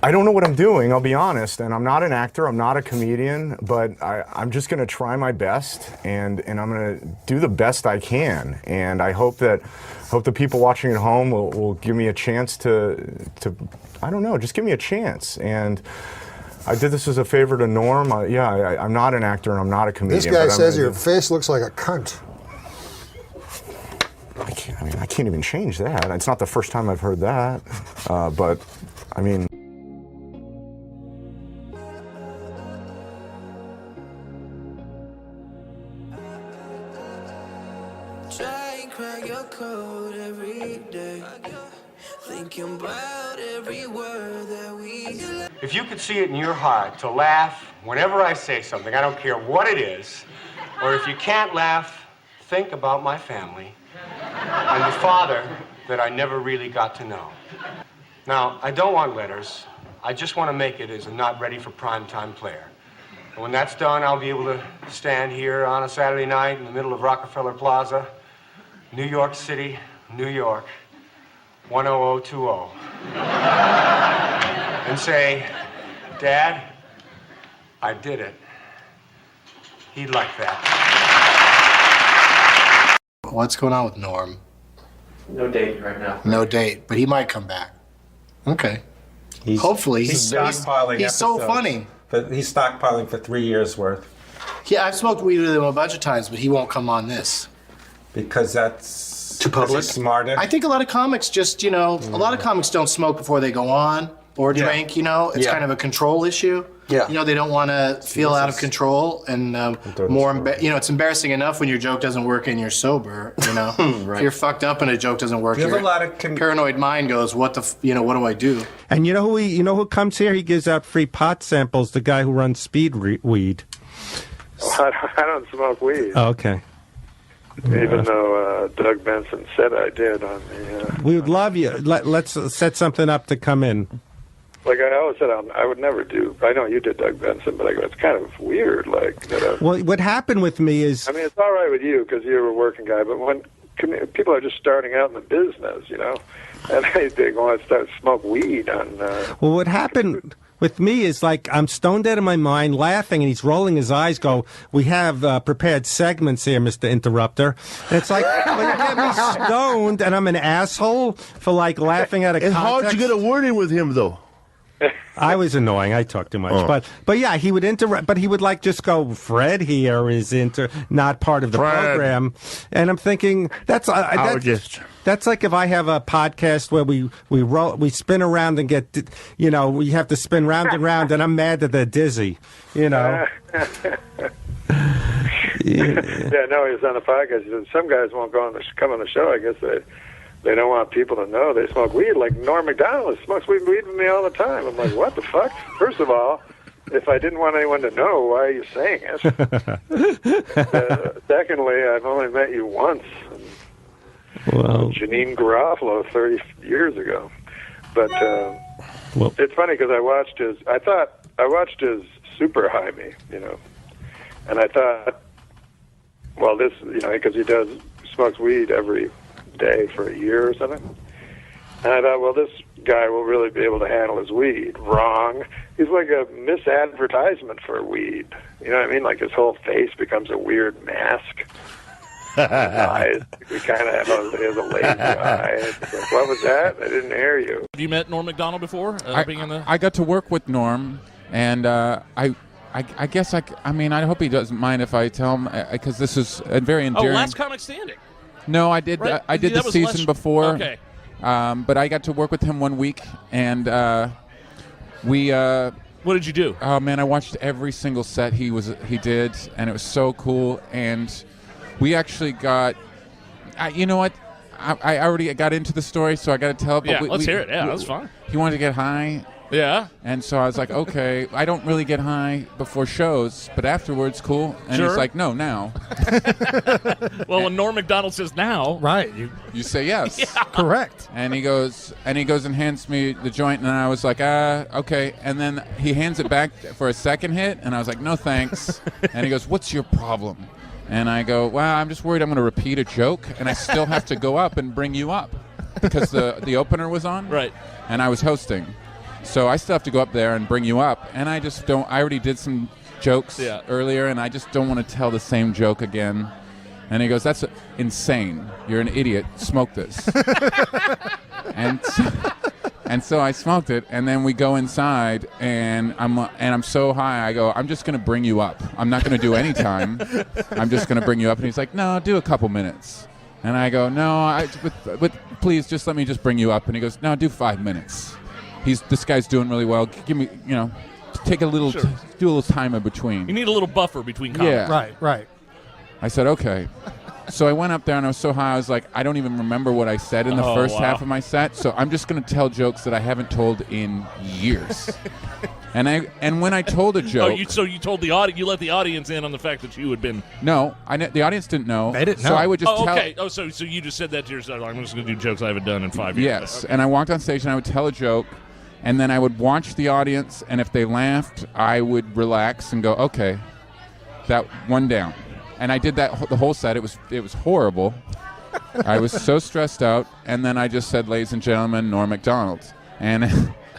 I don't know what I'm doing, I'll be honest, and I'm not an actor, I'm not a comedian, but I'm just going to try my best, and I'm going to do the best I can, and I hope the people watching at home will give me a chance to I don't know, just give me a chance. And I did this as a favor to Norm. I'm not an actor and I'm not a comedian. This guy says your face looks like a cunt. I can't even change that. It's not the first time I've heard that, but I mean. Try and crack your code every day. Thinking about every word that we. If you could see it in your heart to laugh whenever I say something, I don't care what it is, or if you can't laugh, think about my family and the father that I never really got to know. Now, I don't want letters. I just want to make it as a not ready for primetime player. And when that's done, I'll be able to stand here on a Saturday night in the middle of Rockefeller Plaza, New York City, New York, 10020, and say, Dad, I did it. He'd like that. What's going on with Norm? No date right now. No date, but he might come back. Okay. Hopefully. He's stockpiling He's so funny. But he's stockpiling for 3 years' worth. Yeah, I've smoked weed with him a bunch of times, but he won't come on this. Because that's too public. Smarter. I think a lot of comics just, a lot of comics don't smoke before they go on or drink, It's kind of a control issue. Yeah. You know, they don't want to feel out of control and it's embarrassing enough when your joke doesn't work and you're sober, you know. Right. If you're fucked up and a joke doesn't work, You have your a lot of paranoid mind goes, what do I do? And you know who comes here? He gives out free pot samples. The guy who runs Speed Weed. I don't smoke weed. Oh, okay. Even though Doug Benson said I did on the... We would love you. Let's set something up to come in. Like I always said, I would never do... I know you did Doug Benson, but I go, it's kind of weird. Well, what happened with me is... I mean, it's all right with you because you're a working guy, but when people are just starting out in the business, you know, and they want to start smoke weed on... Well, what happened... with me is like I'm stoned out of my mind, laughing, and he's rolling his eyes. Go, we have prepared segments here, Mr. Interrupter. And it's like, well, you get me stoned, and I'm an asshole for like laughing at a It's context. hard to get a word in with him, though. I was annoying. I talked too much, but yeah, he would interrupt. But he would like just go, Fred here is not part of the program, and I'm thinking that's like if I have a podcast where we spin around and get, you know, we have to spin round and round, and I'm mad that they're dizzy, you know. Yeah, no, he was on the podcast. He said some guys won't come on the show. I guess they don't want people to know they smoke weed. Like Norm Macdonald smokes weed with me all the time. I'm like, what the fuck? First of all, if I didn't want anyone to know, why are you saying it? Secondly, I've only met you once. Well, Janine Garofalo 30 years ago. But it's funny because I watched his Super High Me, you know, and I thought, well, this, you know, because he smokes weed every day for a year or something. And I thought, well, this guy will really be able to handle his weed. Wrong. He's like a misadvertisement for weed. You know what I mean? Like his whole face becomes a weird mask. Eyes. We kind of have a lazy eye. It's like, what was that? I didn't hear you. Have you met Norm Macdonald before? I got to work with Norm, and I guess I mean, I hope he doesn't mind if I tell him, because this is a very endearing. Oh, Last Comic Standing. No, I did. Right? I did the season before. Okay. But I got to work with him one week, and we. What did you do? Oh man, I watched every single set he did, and it was so cool. And we actually got. You know what? I already got into the story, so I got to tell it. Yeah, let's hear it. Yeah, that's fine. He wanted to get high. Yeah. And so I was like, okay, I don't really get high before shows, but afterwards, cool. And Sure. he's like, no, now. Well, when Norm Macdonald says now, right, you say yes. Yeah. Correct. And he goes and hands me the joint, and I was like, okay. And then he hands it back for a second hit, and I was like, no thanks. And he goes, what's your problem? And I go, well, I'm just worried I'm going to repeat a joke, and I still have to go up and bring you up because the opener was on, right? And I was hosting. So I still have to go up there and bring you up, and I just don't. I already did some jokes earlier, and I just don't want to tell the same joke again. And he goes, "That's insane. You're an idiot. Smoke this." and so I smoked it, and then we go inside, and I'm so high. I go, "I'm just going to bring you up. I'm not going to do any time. I'm just going to bring you up." And he's like, "No, do a couple minutes." And I go, "No, please, just let me just bring you up." And he goes, "No, do 5 minutes." This guy's doing really well. Give me, take a little, do a little time in between. you need a little buffer between comics. Yeah. Right. I said, okay. So I went up there and I was so high, I was like, I don't even remember what I said in the first half of my set. So I'm just going to tell jokes that I haven't told in years. and when I told a joke, so you told the audience, you let the audience in on the fact that you had been. No, the audience didn't know. They didn't know. So I would just tell. Okay. Oh, so you just said that to yourself. I'm just going to do jokes I haven't done in 5 years. Yes, Okay. and I walked on stage and I would tell a joke, and then I would watch the audience, and if they laughed, I would relax and go, okay, that one down. And I did that the whole set. It was horrible. I was so stressed out, and then I just said, ladies and gentlemen, Norm Macdonald. And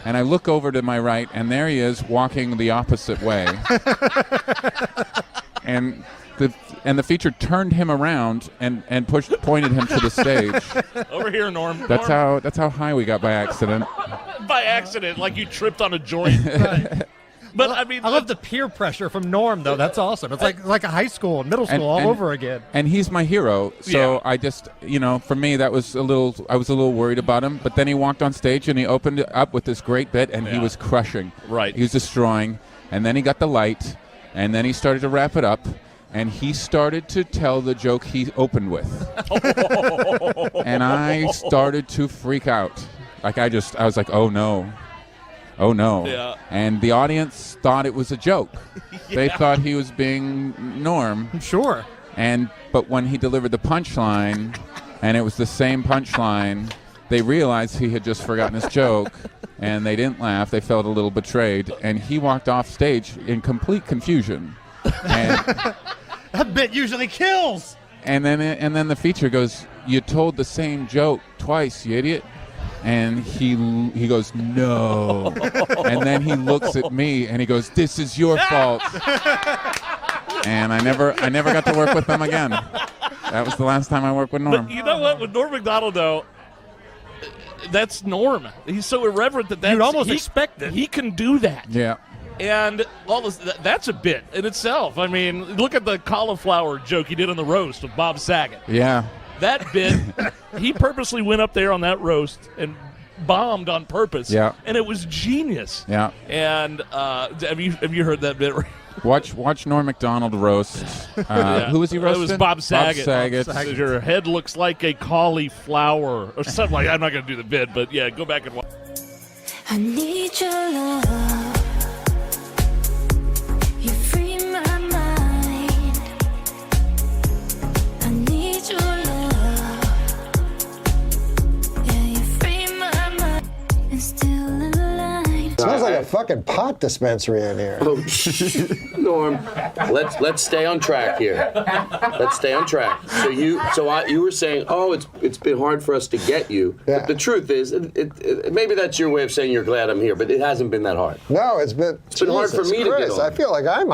I look over to my right, and there he is walking the opposite way. and the feature turned him around and pointed him to the stage. Over here, Norm. That's how high we got by accident. By accident, like you tripped on a joint. But I mean, I love the peer pressure from Norm, though. That's awesome. It's like a high school and middle school all over again. And he's my hero. So I just, for me, I was a little worried about him. But then he walked on stage and he opened it up with this great bit, and he was crushing. Right. He was destroying. and then he got the light, and then he started to wrap it up, and he started to tell the joke he opened with. And I started to freak out. Like I was like, oh no. Yeah. And the audience thought it was a joke. They thought he was being Norm. Sure. But when he delivered the punchline, and it was the same punchline, they realized he had just forgotten his joke, and they didn't laugh. They felt a little betrayed, and he walked off stage in complete confusion. And that bit usually kills. And then the feature goes, "You told the same joke twice, you idiot." And he goes, "No." And then he looks at me and he goes, "This is your fault." And I never got to work with them again. That was the last time I worked with Norm. But you know what? With Norm Macdonald, though, that's Norm. He's so irreverent that you'd almost expect it. He can do that. Yeah. And all this, that's a bit in itself. I mean, look at the cauliflower joke he did on the roast of Bob Saget. Yeah. That bit, he purposely went up there on that roast and bombed on purpose. Yeah. And it was genius. Yeah. And have you heard that bit? Watch Norm Macdonald roast. Who was he roasting? It was Bob Saget. Bob Saget. Your head looks like a cauliflower or something like that. I'm not going to do the bit, but yeah, go back and watch. I need your love. You free my mind. I need your love. Yeah, you free my mind. And still in line. Smells like a fucking pot dispensary in here. Oh, Norm, let's stay on track here. Let's stay on track. So you were saying, oh, it's been hard for us to get you. Yeah. But the truth is, maybe that's your way of saying you're glad I'm here, but it hasn't been that hard. No, it's been hard for me to get on. I feel like I'm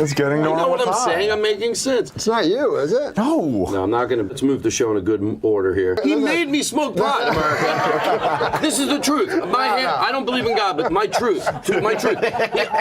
It's getting Norm. You know what I'm high. saying? I'm making sense. It's not you, is it? No, I'm not gonna. Let's move the show in a good order here. He made me smoke pot, America. This is the truth. I don't believe in God, but my truth.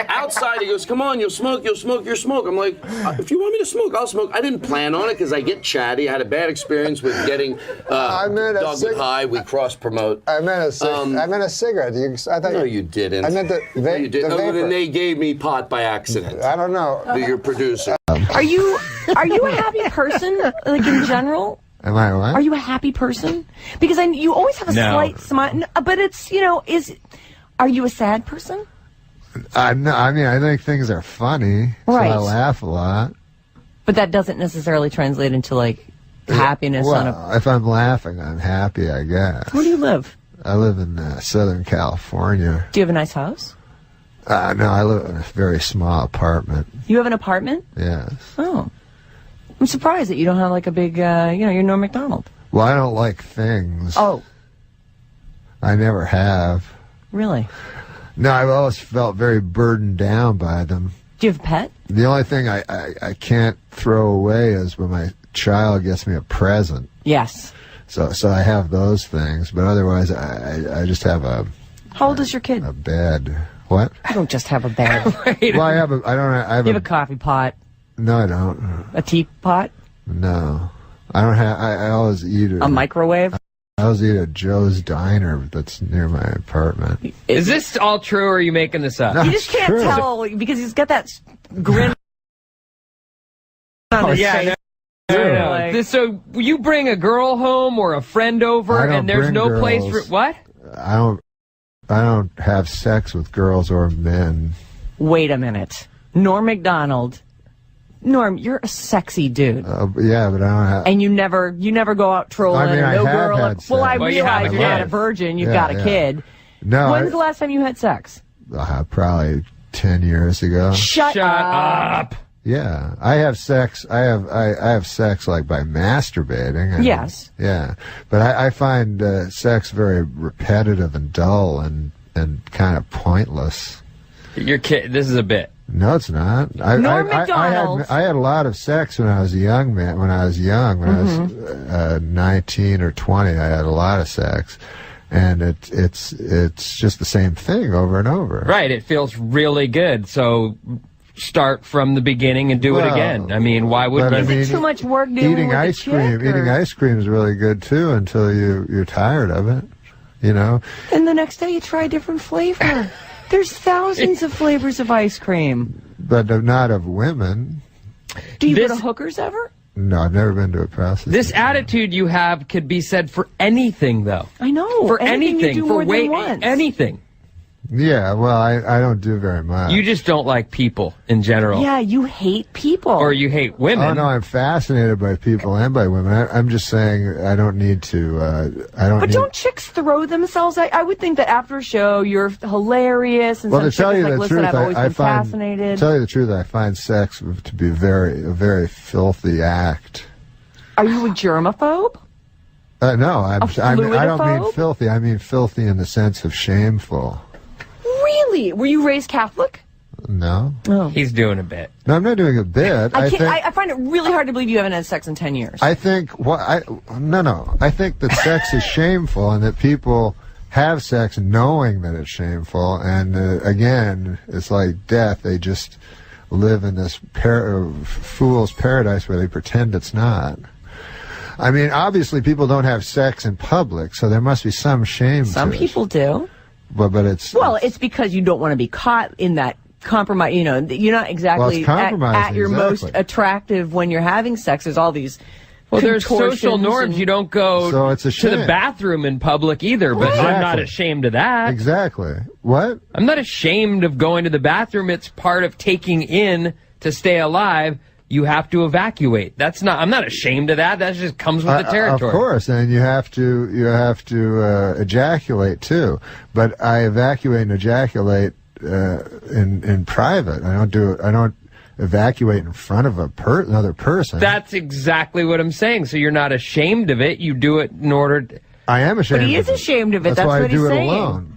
Outside, he goes, "Come on, you'll smoke. I'm like, if you want me to smoke, I'll smoke. I didn't plan on it because I get chatty. I had a bad experience with getting Dogwood High. We cross promote. I meant a cigarette. No, you didn't. I meant the you didn't. Then they gave me pot by accident. I don't know. Your producer. Are you a happy person, like in general? Am I what? Are you a happy person? Because you always have a slight smile, but it's are you a sad person? No, I mean, I think things are funny, right. So I laugh a lot. But that doesn't necessarily translate into, like, happiness on a... if I'm laughing, I'm happy, I guess. Where do you live? I live in Southern California. Do you have a nice house? No, I live in a very small apartment. You have an apartment? Yes. Oh. I'm surprised that you don't have, like, a big, you're Norm Macdonald. Well, I don't like things. Oh. I never have. Really? No, I've always felt very burdened down by them. Do you have a pet? The only thing I can't throw away is when my child gets me a present. Yes. So I have those things, but otherwise I just have a... How old is your kid? A bed. What? I don't just have a bed. Well, I have a coffee pot. No, I don't. A teapot? No. I don't have... I always eat it. A microwave? I always eat at Joe's Diner that's near my apartment. Is this all true, or are you making this up? No, you just can't tell because he's got that grin on his face. No. So you bring a girl home or a friend over, and there's no place for what? I don't have sex with girls or men. Wait a minute, Norm Macdonald. Norm, you're a sexy dude. Yeah, but I don't have... And you never go out trolling. I mean, and no girl. Had sex. Well, I realize you're not a virgin. You've got a kid. No. When's the last time you had sex? Probably 10 years ago. Shut up. Yeah, I have sex. I have sex like by masturbating. Yes. Yeah, but I find sex very repetitive and dull and kind of pointless. Your kid. This is a bit. No, it's not. I had a lot of sex when I was a young man. When I was 19 or 20, I had a lot of sex, and it's just the same thing over and over. Right. It feels really good. So start from the beginning and do it again. I mean, why wouldn't you? Is it too much work dealing with ice cream? Eating ice cream is really good too until you're tired of it. You know. And the next day you try a different flavor. There's thousands of flavors of ice cream. But not of women. Do you go to hookers ever? No, I've never been to a prostitute. This attitude you have could be said for anything, though. I know. For Anything anything. you do For more than once. anything. Yeah, well, I don't do very much. You just don't like people in general. Yeah, you hate people. Or you hate women. Oh, no, I'm fascinated by people and by women. I'm just saying I don't need to, But don't chicks throw themselves? I would think that after a show, you're hilarious. And well, some to tell chick is you like, the listen, truth, I've always been I find, fascinated. to tell you the truth, I find sex to be a very filthy act. Are you a germaphobe? No, I don't mean fluidophobe? filthy. I mean filthy in the sense of shameful. Really? Were you raised Catholic? No. Oh. He's doing a bit. No, I'm not doing a bit. I find it really hard to believe you haven't had sex in 10 years. I think I think that sex is shameful and that people have sex knowing that it's shameful. And again, it's like death. They just live in this fool's paradise where they pretend it's not. I mean, obviously, people don't have sex in public, so there must be some shame. Some to people do. But it's it's because you don't want to be caught in that compromise. You know, you're not exactly at your most attractive when you're having sex. There's all these. Well, there's social norms. You don't go to the bathroom in public either, but I'm not ashamed of that. Exactly. What? I'm not ashamed of going to the bathroom. It's part of taking in to stay alive. You have to evacuate. I'm not ashamed of that. That just comes with the territory. Of course, and you have to ejaculate too. But I evacuate and ejaculate in private. I don't evacuate in front of another person. That's exactly what I'm saying. So you're not ashamed of it. You do it in order to... I am ashamed. But he is ashamed of it. That's why what he's saying. I do it alone.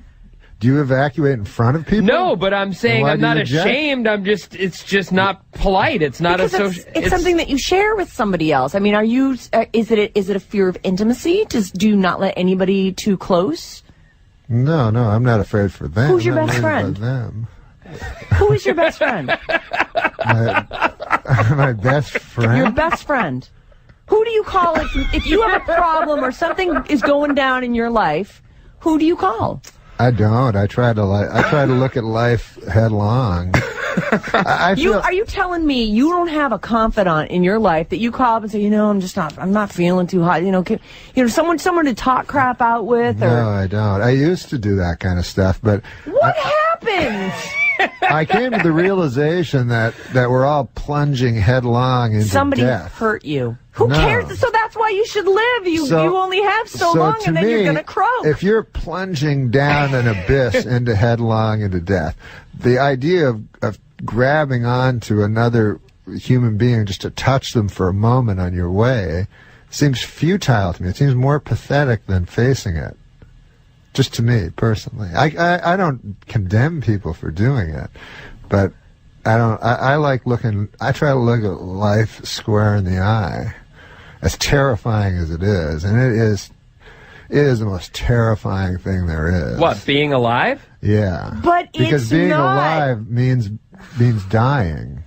Do you evacuate in front of people? No, but I'm saying I'm not ashamed. It's just not polite. It's not because a social. It's something that you share with somebody else. I mean, are you? Is it a fear of intimacy? Do you not let anybody too close? No, I'm not afraid for them. Who's your best friend? Them. Who is your best friend? My best friend. Your best friend. Who do you call if you have a problem or something is going down in your life? Who do you call? I don't. I try to look at life headlong. Are you telling me you don't have a confidant in your life that you call up and say, I'm not feeling too hot. Someone to talk crap out with? Or... No, I don't. I used to do that kind of stuff, but what happened? I came to the realization that we're all plunging headlong into Somebody death. Hurt you. Who cares? So that's why you should live. You only have so long, and then you're going to croak. If you're plunging down an abyss into headlong into death, the idea of grabbing onto another human being just to touch them for a moment on your way seems futile to me. It seems more pathetic than facing it. Just to me, personally. I don't condemn people for doing it, but I try to look at life square in the eye, as terrifying as it is, and it is the most terrifying thing there is. What, being alive? Yeah. But because being alive means dying.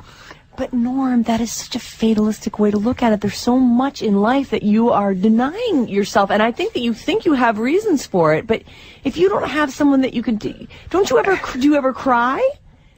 But Norm, that is such a fatalistic way to look at it. There's so much in life that you are denying yourself, and I think that you think you have reasons for it. But if you don't have someone that you can, do you ever cry?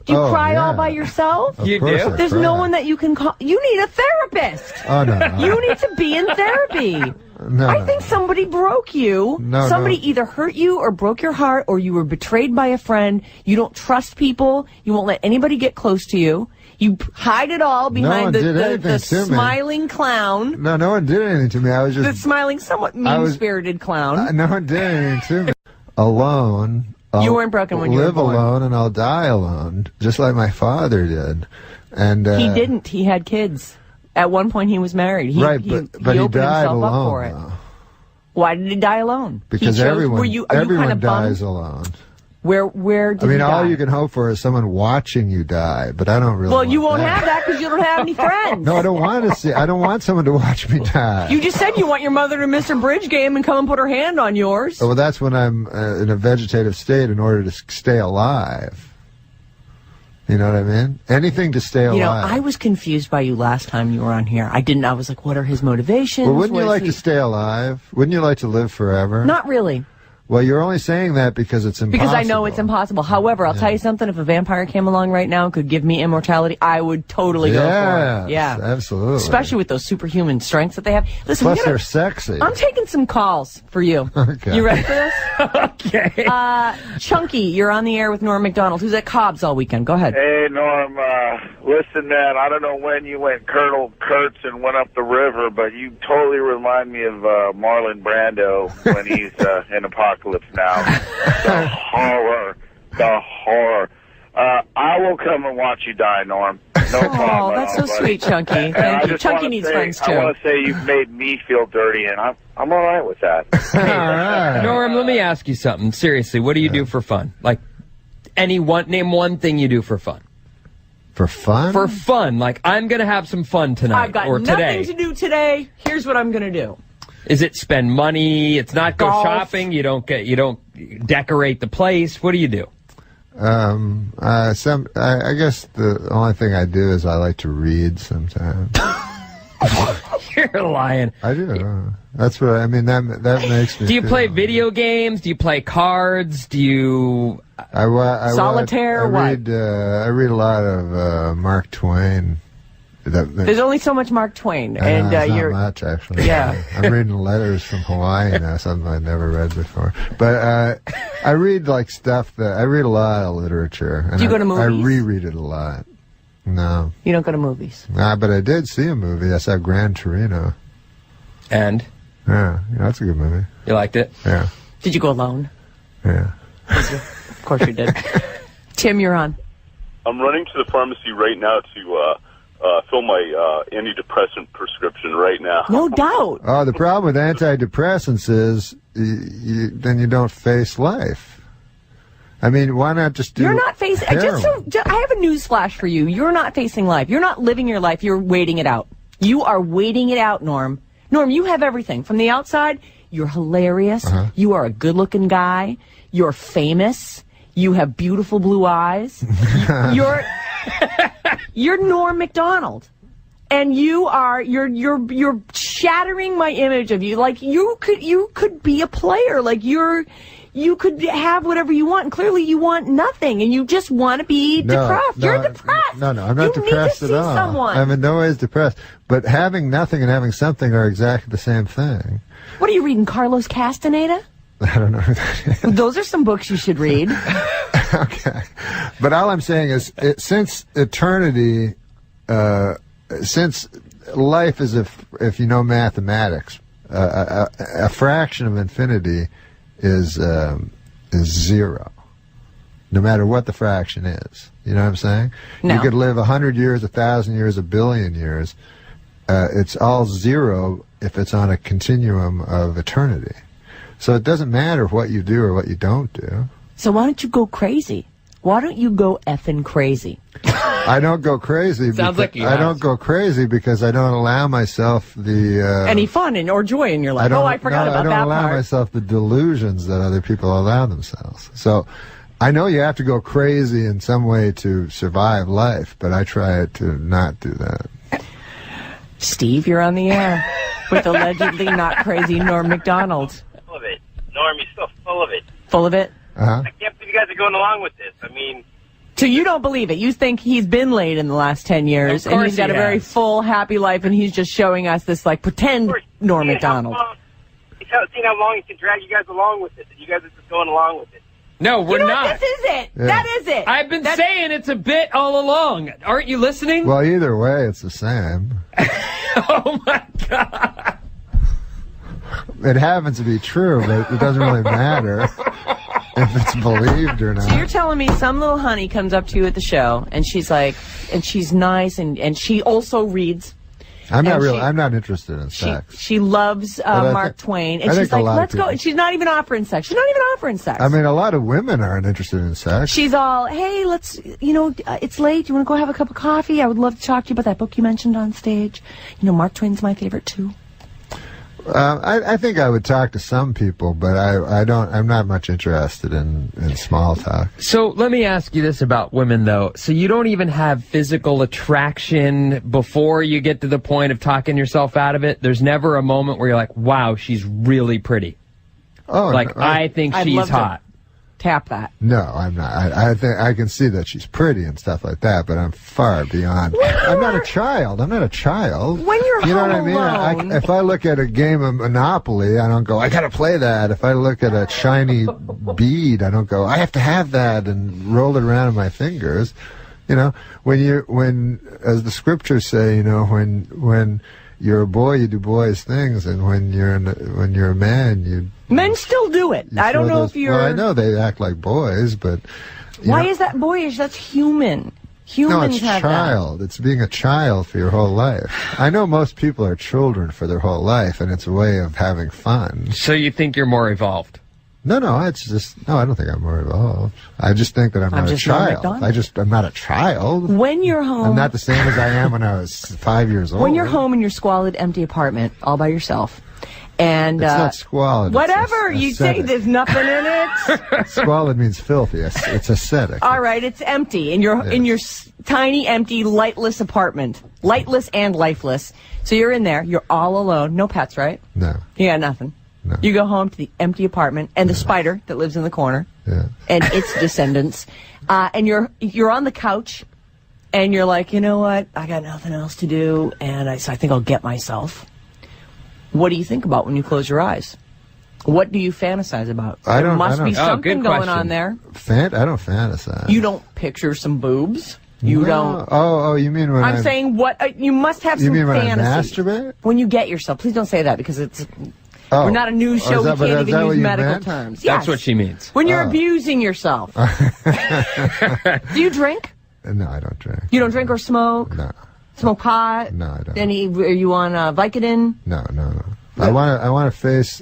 Do you cry all by yourself? You do. There's no one that you can call. You need a therapist. Oh no. You need to be in therapy. I think somebody broke you. Somebody either hurt you or broke your heart, or you were betrayed by a friend. You don't trust people. You won't let anybody get close to you. You hide it all behind the smiling clown. No one did anything to me. I was just... The smiling, somewhat mean-spirited clown. No one did anything to me. Alone. You weren't broken when you were born. Live alone and I'll die alone, just like my father did. And he didn't. He had kids. At one point, he was married. He but he opened died himself alone. Up for it. Why did he die alone? Because everyone dies alone. Where did he die? All you can hope for is someone watching you die, but I don't really. Well, you won't have that because you don't have any friends. No, I don't want to see. I don't want someone to watch me die. You just said you want your mother to miss her bridge game and come and put her hand on yours. Well, that's when I'm in a vegetative state in order to stay alive. You know what I mean? Anything to stay alive. I was confused by you last time you were on here. I was like, what are his motivations? Well, wouldn't you like to stay alive? Wouldn't you like to live forever? Not really. Well, you're only saying that because it's impossible. Because I know it's impossible. However, I'll tell you something. If a vampire came along right now and could give me immortality, I would totally go for it. Yeah, absolutely. Especially with those superhuman strengths that they have. Listen, Plus, they're sexy. I'm taking some calls for you. Okay. You ready for this? Okay. Chunky, you're on the air with Norm Macdonald, who's at Cobb's all weekend. Go ahead. Hey, Norm. Listen, man, I don't know when you went Colonel Kurtz and went up the river, but you totally remind me of Marlon Brando when he's in Apocalypse Now. The horror. The horror. I will come and watch you die, Norm. No problem. Oh, that's so sweet, Chunky. And Thank you. Chunky needs friends, too. I want to say you've made me feel dirty, and I'm all right with that. Norm, let me ask you something. Seriously, what do you do for fun? Like, name one thing you do for fun. For fun? For fun. Like, I'm going to have some fun tonight I've got or today. nothing to do today. Here's what I'm going to do. Is it spend money? It's not go Golf. shopping. You don't decorate the place. What do you do? I guess the only thing I do is I like to read sometimes. You're lying. I do. That's what I mean. That makes me. Do you feel play video games? Do you play cards? Do you Solitaire? I read a lot of Mark Twain. There's only so much Mark Twain, and not you're much actually. Yeah. I'm reading letters from Hawaii now, something I've never read before. But I read like stuff that I read a lot of literature. And Do you go to movies? I reread it a lot. No. You don't go to movies. Nah, but I did see a movie. I saw Gran Torino. And? Yeah, that's a good movie. You liked it? Yeah. Did you go alone? Yeah. Of course you did. Tim, you're on. I'm running to the pharmacy right now to fill my antidepressant prescription right now. No doubt. Oh, the problem with antidepressants is then you don't face life. I mean, why not just do You're not facing. I have a news flash for you. You're not facing life. You're not living your life. You're waiting it out. You are waiting it out, Norm. Norm, you have everything. From the outside, you're hilarious. You are a good-looking guy. You're famous. You have beautiful blue eyes. You're Norm Macdonald. And you're shattering my image of you. Like you could be a player. Like you could have whatever you want, and clearly you want nothing, and you just want to be depressed. You're depressed. No, I'm not depressed at all. Someone. I'm in no ways depressed. But having nothing and having something are exactly the same thing. What are you reading, Carlos Castaneda? I don't know who that is. Those are some books you should read. Okay. But all I'm saying is, since eternity, since life is, if you know mathematics, a fraction of infinity is zero, no matter what the fraction is. You know what I'm saying? No. You could live 100 years, 1,000 years, 1 billion years. It's all zero if it's on a continuum of eternity. So it doesn't matter what you do or what you don't do. So why don't you go crazy? Why don't you go effing crazy? I don't go crazy. Sounds like you I don't go crazy because I don't allow myself the any fun or joy in your life. I forgot about that part. I don't allow myself the delusions that other people allow themselves. So I know you have to go crazy in some way to survive life, but I try to not do that. Steve, you're on the air with allegedly not crazy Norm Macdonald. Full of it. Norm, you're still full of it. Full of it? Uh-huh. I can't believe you guys are going along with this. I mean... So you don't believe it. You think he's been laid in the last 10 years, and he's got a very full, happy life, and he's just showing us this, like, pretend Norm Macdonald. He's seeing how long he can drag you guys along with this, and you guys are just going along with it. No, we're not. This is it. Yeah. That is it. I've been saying it's a bit all along. Aren't you listening? Well, either way, it's the same. Oh, my God. It happens to be true, but it doesn't really matter if it's believed or not. So you're telling me some little honey comes up to you at the show, and she's like, and she's nice, and she also reads. I'm not interested in sex. She loves Mark Twain, and she's like, let's go. And she's not even offering sex. She's not even offering sex. I mean, a lot of women aren't interested in sex. She's all, hey, let's, it's late. You want to go have a cup of coffee? I would love to talk to you about that book you mentioned on stage. Mark Twain's my favorite, too. I think I would talk to some people, but I'm not much interested in small talk. So let me ask you this about women, though. So you don't even have physical attraction before you get to the point of talking yourself out of it? There's never a moment where you're like, wow, she's really pretty. Oh, like, no, I think I'd she's love to hot. Tap that. No, I'm not. I think I can see that she's pretty and stuff like that, but I'm far beyond. I'm not a child. I'm not a child. When you're you know home what I mean? alone. If I look at a game of Monopoly, I don't go, I gotta play that. If I look at a shiny bead, I don't go, I have to have that and roll it around in my fingers. You know, when as the scriptures say, you know, when you're a boy, you do boys things, and when you're a man, you. Men still do it. I don't know if you're. Well, I know they act like boys, but. Why is that boyish? That's human. Humans no, it's have child. It's being a child for your whole life. I know most people are children for their whole life, and it's a way of having fun. So you think you're more evolved? No, it's just no. I don't think I'm more evolved. I just think that I'm not a child. I'm not a child. When you're home, I'm not the same as I am when I was 5 years old. When you're home in your squalid, empty apartment, all by yourself, and it's not squalid. Whatever it's you say, there's nothing in it. Squalid means filthy. It's aesthetic. All right, it's empty in your tiny, empty, lightless apartment, lightless and lifeless. So you're in there. You're all alone. No pets, right? No. You got nothing. No. You go home to the empty apartment and the spider that lives in the corner and its descendants, and you're on the couch, and you're like, you know what? I got nothing else to do, and so I think I'll get myself. What do you think about when you close your eyes? What do you fantasize about? There must be something going on there. I don't fantasize. You don't picture some boobs. You don't. Oh, you mean when I'm saying what? You must have some mean when fantasy. I masturbate? When you get yourself. Please don't say that because it's. Oh. We're not a news show. We can't even use medical terms. That's what she means. When you're abusing yourself. Do you drink? No, I don't drink. You don't drink or smoke? No. Smoke pot? No, I don't. Are you on Vicodin? No. I want to face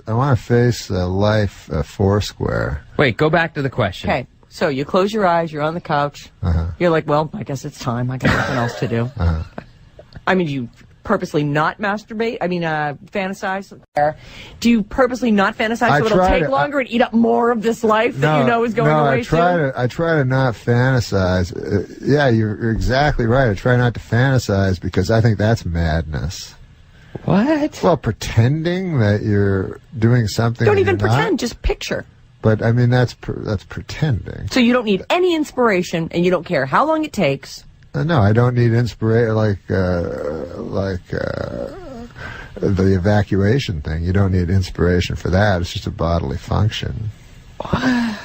life foursquare. Wait, go back to the question. Okay, so you close your eyes. You're on the couch. You're like, well, I guess it's time. I got nothing else to do. I mean, you purposely not masturbate? I mean, fantasize? Do you purposely not fantasize so it'll take longer and eat up more of this life that you know is going away soon? I try to not fantasize. Yeah, you're exactly right. I try not to fantasize because I think that's madness. What? Well, pretending that you're doing something. Don't even pretend. Just picture. But I mean, that's pretending. So you don't need any inspiration, and you don't care how long it takes. No, I don't need inspiration like the evacuation thing. You don't need inspiration for that. It's just a bodily function. What?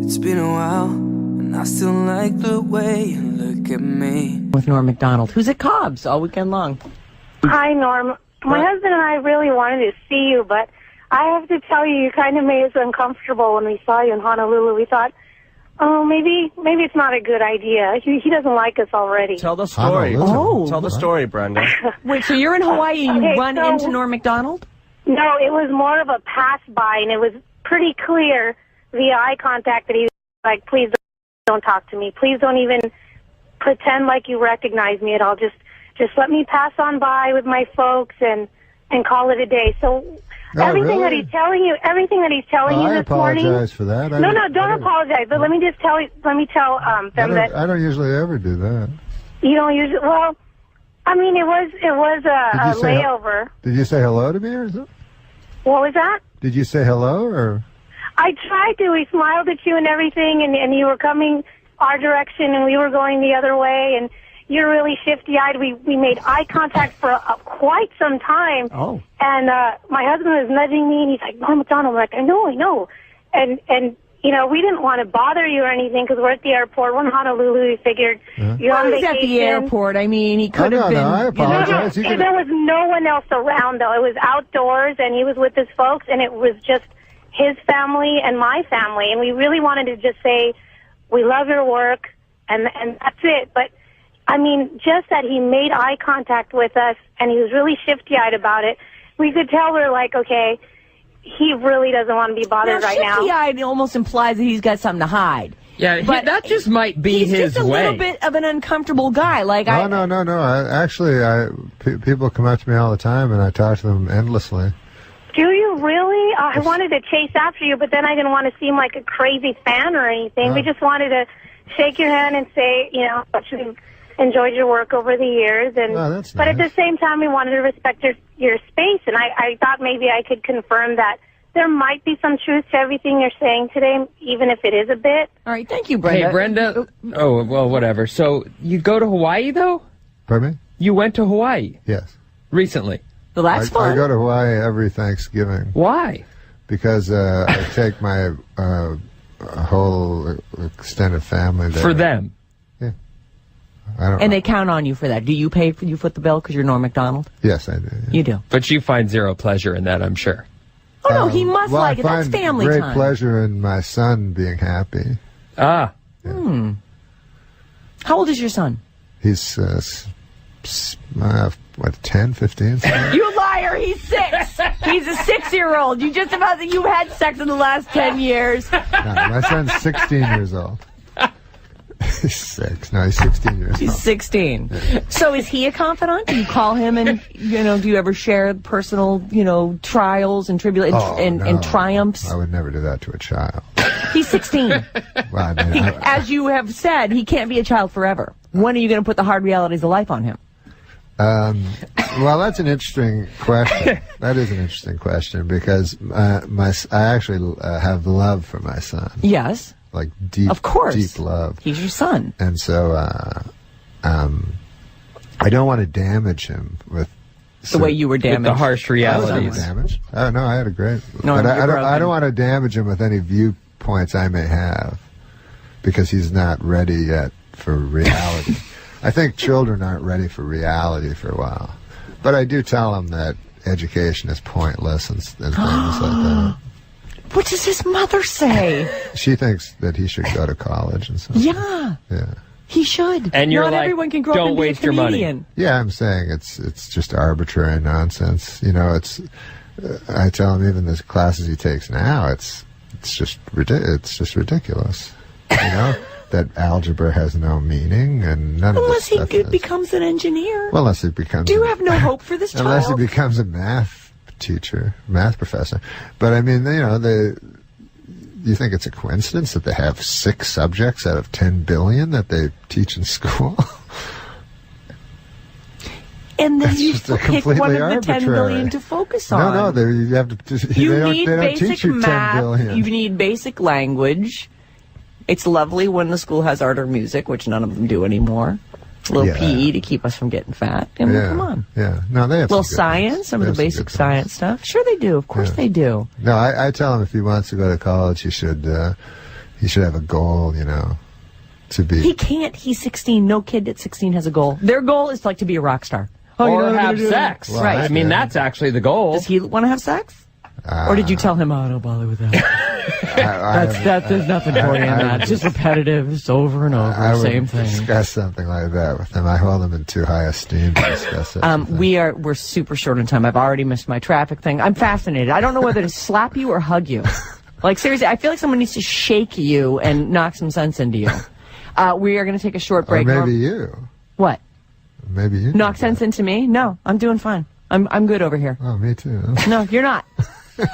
It's been a while, and I still like the way you look at me. With Norm Macdonald, who's at Cobb's all weekend long. Hi, Norm. My husband and I really wanted to see you, but I have to tell you, you kind of made us uncomfortable when we saw you in Honolulu. We thought, oh, maybe it's not a good idea. He doesn't like us already. Tell the story. Tell the story, Brenda. Wait, so you're in Hawaii and you run into Norm Macdonald? No, it was more of a pass-by, and it was pretty clear via eye contact that he was like, please don't talk to me. Please don't even pretend like you recognize me at all. Just let me pass on by with my folks and call it a day. So everything that he's telling you this morning. I apologize for that. No, don't apologize. But let me tell them that I don't usually ever do that. You don't usually. Well, I mean, it was a layover. Did you say hello to me or something? What was that? Did you say hello or? I tried to. We smiled at you and everything, and you were coming our direction, and we were going the other way, and you're really shifty-eyed. We made eye contact for quite some time. Oh. And my husband was nudging me, and he's like, Norm Macdonald. I'm like, I know. And you know, we didn't want to bother you or anything because we're at the airport. We're in Honolulu. We figured you're on vacation. He's at the airport. I mean, he could have been. No, I apologize. There was no one else around, though. It was outdoors, and he was with his folks, and it was just his family and my family. And we really wanted to just say, we love your work, and that's it. But I mean, just that he made eye contact with us, and he was really shifty-eyed about it. We could tell we're like, okay, he really doesn't want to be bothered right now. Shifty-eyed almost implies that he's got something to hide. Yeah, but that just might be his way. He's just a little bit of an uncomfortable guy. Like No. People come up to me all the time, and I talk to them endlessly. Do you really? I wanted to chase after you, but then I didn't want to seem like a crazy fan or anything. We just wanted to shake your hand and say, you know, how much we've enjoyed your work over the years. And but at the same time, we wanted to respect your space. And I thought maybe I could confirm that there might be some truth to everything you're saying today, even if it is a bit. All right, thank you, Brenda. Hey, Brenda. Oh, well, whatever. So you go to Hawaii, though? Pardon me? You went to Hawaii? Yes. Recently? The last fun? I go to Hawaii every Thanksgiving. Why? Because I take my whole extended family there. For them? Yeah. I don't And they count on you for that. Do you pay for you foot the bill because you're Norm Macdonald? Yes, I do. Yeah. You do. But you find zero pleasure in that, I'm sure. Oh, no, he must well, like it. I That's find family great time. pleasure in my son being happy. Ah. Yeah. Hmm. How old is your son? He's, 10, 15? You liar! He's 6. He's a 6-year-old. You just about that you've had sex in the last 10 years. No, my son's 16 years old. He's 6. No, he's 16 years old. He's 16. Yeah. So is he a confidant? Do you call him and, you know, do you ever share personal, you know, trials and tribulations and triumphs? I would never do that to a child. He's 16. Well, I mean, As you have said, he can't be a child forever. When are you going to put the hard realities of life on him? Well, that's an interesting question. That is an interesting question because I actually have love for my son. Yes. Like deep, of course, deep love. He's your son, and so I don't want to damage him with the way you were damaged. With the harsh realities. I was Oh no, I had a great. No, but I don't want to damage him with any viewpoints I may have because he's not ready yet for reality. I think children aren't ready for reality for a while, but I do tell them that education is pointless and things like that. What does his mother say? She thinks that he should go to college and stuff. Yeah. Yeah. He should. And you're Not like, everyone can grow don't up and waste be a your money. comedian. Yeah, I'm saying it's just arbitrary nonsense. You know, it's. I tell him even the classes he takes now, it's just ridiculous. You know that algebra has no meaning and none Unless of this he becomes an engineer. Well, unless he becomes. Do you have no hope for this child? Unless he becomes a math teacher, math professor. But I mean, you know, you think it's a coincidence that they have 6 subjects out of 10 billion that they teach in school? And then That's you just pick one of the 10 billion to focus on. No, you have to. You they need don't basic teach you math. 10 billion. You need basic language. It's lovely when the school has art or music, which none of them do anymore. A little PE to keep us from getting fat. I mean, come on. Yeah. No, they have little some good science, ones. some of the basic science stuff. Sure they do. Of course they do. No, I tell him if he wants to go to college, he should have a goal, you know, to be. He can't. He's 16. No kid at 16 has a goal. Their goal is like to be a rock star. Oh, you or know what I'm have gonna do? sex. Well, right. I mean, that's actually the goal. Does he want to have sex? Or did you tell him, oh, don't bother with that? There's nothing for you in that. It's just repetitive. It's over and over. Same thing. Discuss something like that with him. I hold him in too high esteem to discuss it. We're super short on time. I've already missed my traffic thing. I'm fascinated. I don't know whether to slap you or hug you. Like, seriously, I feel like someone needs to shake you and knock some sense into you. We are going to take a short break. Or maybe you. What? Maybe you. Knock sense into me? No, I'm doing fine. I'm good over here. Oh, me too. No, you're not.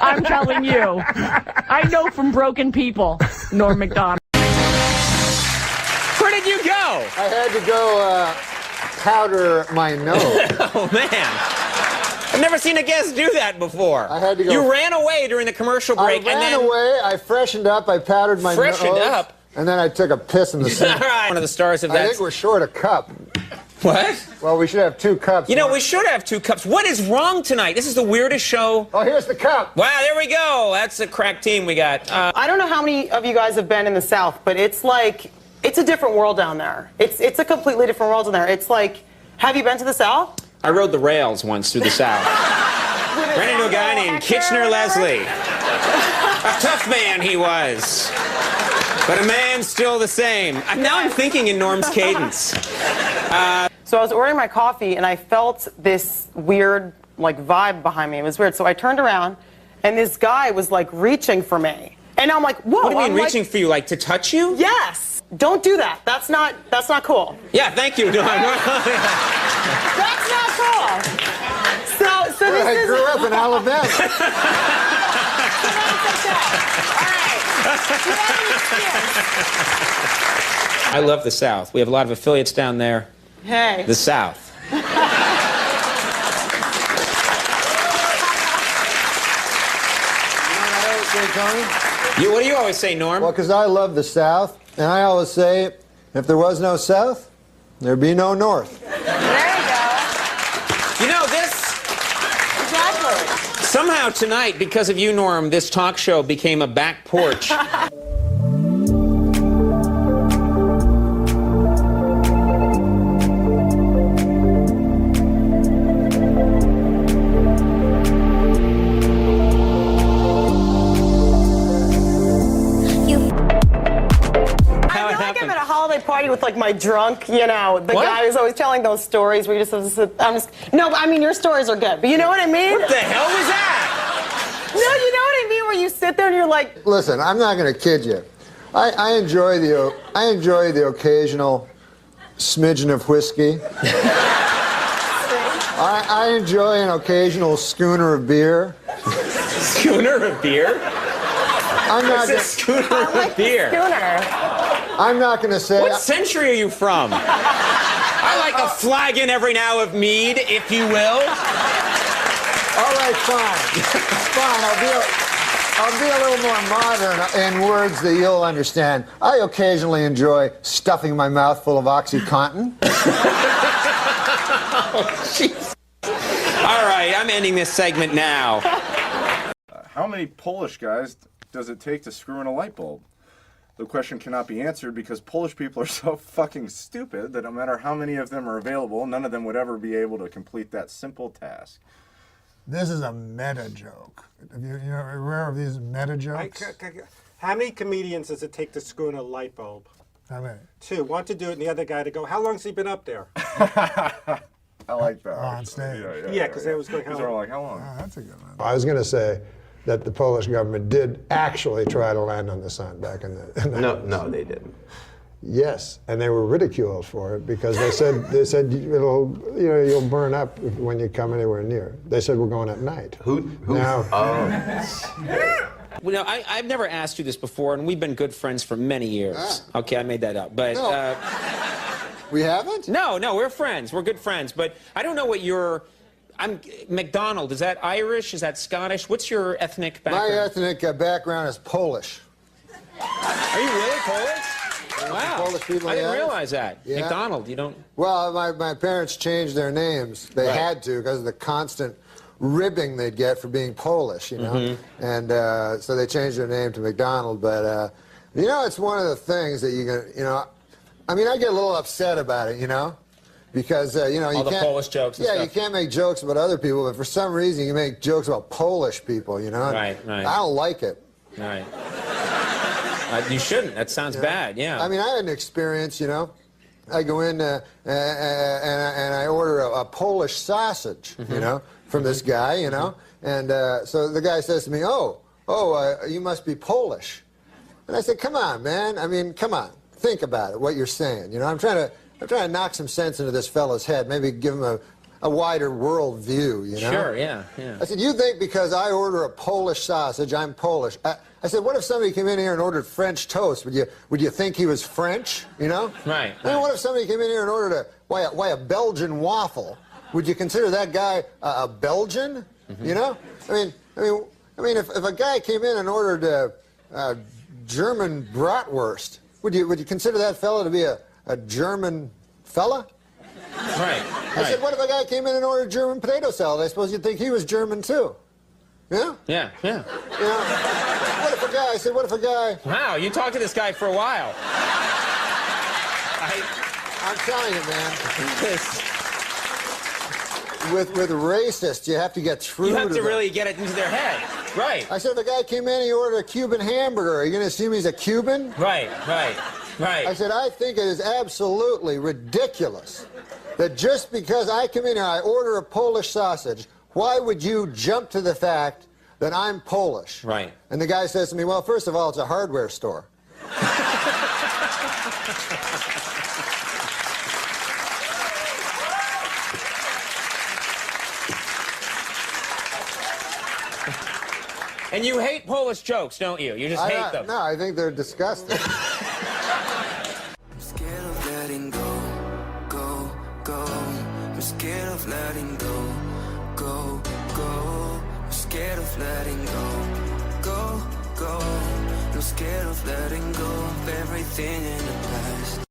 I'm telling you. I know from broken people, Norm Macdonald. Where did you go? I had to go powder my nose. Oh, man. I've never seen a guest do that before. I had to go. You ran away during the commercial break. I ran away. I freshened up. I powdered my nose. Freshened up? And then I took a piss in the sink. All right. One of the stars of that. I think we're short a cup. What? Well, we should have 2 cups. You know, we should have 2 cups. What is wrong tonight? This is the weirdest show. Oh, here's the cup. Wow, there we go. That's a crack team we got. I don't know how many of you guys have been in the South, but it's like, it's a different world down there. It's a completely different world down there. It's like, have you been to the South? I rode the rails once through the South. Ran into a guy named Kitchener Leslie. A tough man he was. But a man still the same. Now I'm thinking in Norm's cadence. So I was ordering my coffee, and I felt this weird, like, vibe behind me. It was weird. So I turned around, and this guy was, like, reaching for me. And I'm like, whoa. What do you mean, reaching for you? Like, to touch you? Yes. Don't do that. That's not cool. Yeah, thank you. That's not cool. So this I grew up in Alabama. All right. I love the South. We have a lot of affiliates down there. Hey. The South. What do you always say, Norm? Well, because I love the South, and I always say, if there was no South, there'd be no North. There you go. You know, this... Exactly. Somehow tonight, because of you, Norm, this talk show became a back porch. Party with like my drunk, you know, the guy who's always telling those stories where you just have to sit, no, but I mean your stories are good, but you know what I mean? What the hell was that? No, you know what I mean, where you sit there and you're like, listen, I'm not going to kid you. I enjoy the occasional smidgen of whiskey. I enjoy an occasional schooner of beer. Schooner of beer? I'm not a schooner of beer. I'm not going to say... What century are you from? I like a flagon every now of mead, if you will. All right, fine. Fine, I'll be a little more modern in words that you'll understand. I occasionally enjoy stuffing my mouth full of OxyContin. Oh, jeez. All right, I'm ending this segment now. How many Polish guys does it take to screw in a light bulb? The question cannot be answered because Polish people are so fucking stupid that no matter how many of them are available, none of them would ever be able to complete that simple task. This is a meta joke. Have you aware of these meta jokes? How many comedians does it take to screw in a light bulb? How many? 2. One to do it and the other guy to go, how long's he been up there? I like that. On stage. Yeah, because they was going, how long? Like, how long? Oh, that's a good one. I was going to say that the Polish government did actually try to land on the sun back in the... No, they didn't. Yes, and they were ridiculed for it because they said you'll burn up when you come anywhere near. They said we're going at night. Who? Now, Well, no, I've never asked you this before, and we've been good friends for many years. Okay, I made that up, but... No. We haven't? No, we're friends. We're good friends, but I don't know what your... Macdonald, is that Irish? Is that Scottish? What's your ethnic background? My ethnic background is Polish. Are you really Polish? Wow. Polish people, I didn't yes. realize that. Yeah. Macdonald, you don't... Well, my parents changed their names. They had to because of the constant ribbing they'd get for being Polish, you know? Mm-hmm. And so they changed their name to Macdonald. But, you know, it's one of the things that you can, you know... I mean, I get a little upset about it, you know? Because, you know, all the Polish jokes and stuff. stuff. You can't make jokes about other people, but for some reason you make jokes about Polish people, you know? Right. I don't like it. Right. You shouldn't. That sounds bad, yeah. I mean, I had an experience, you know. I go in and I order a Polish sausage, you know, from this guy, you know. And so the guy says to me, you must be Polish. And I said, come on, man. I mean, come on. Think about it, what you're saying. You know, I'm trying to knock some sense into this fellow's head, maybe give him a wider world view, you know? Sure, yeah. I said, you think because I order a Polish sausage, I'm Polish. I said, what if somebody came in here and ordered French toast? Would you think he was French, you know? Right. I mean, what if somebody came in here and ordered a Belgian waffle? Would you consider that guy a Belgian, you know? I mean, if a guy came in and ordered a German bratwurst, would you consider that fella to be a German fella? Right. I said, what if a guy came in and ordered German potato salad? I suppose you'd think he was German too. Yeah? Yeah. You know, what if a guy... Wow, you talked to this guy for a while. I'm telling you, man. With racists, you have to get through You have to them. really get it into their head. Right. I said, if a guy came in and he ordered a Cuban hamburger, are you going to assume he's a Cuban? Right. I said, I think it is absolutely ridiculous that just because I come in here, I order a Polish sausage, why would you jump to the fact that I'm Polish? Right. And the guy says to me, well, first of all, it's a hardware store. And you hate Polish jokes, don't you? You just hate them. No, I think they're disgusting. I'm scared scared of letting go, go, go. I'm scared of letting go, go, go. I'm scared of letting go of everything in the past.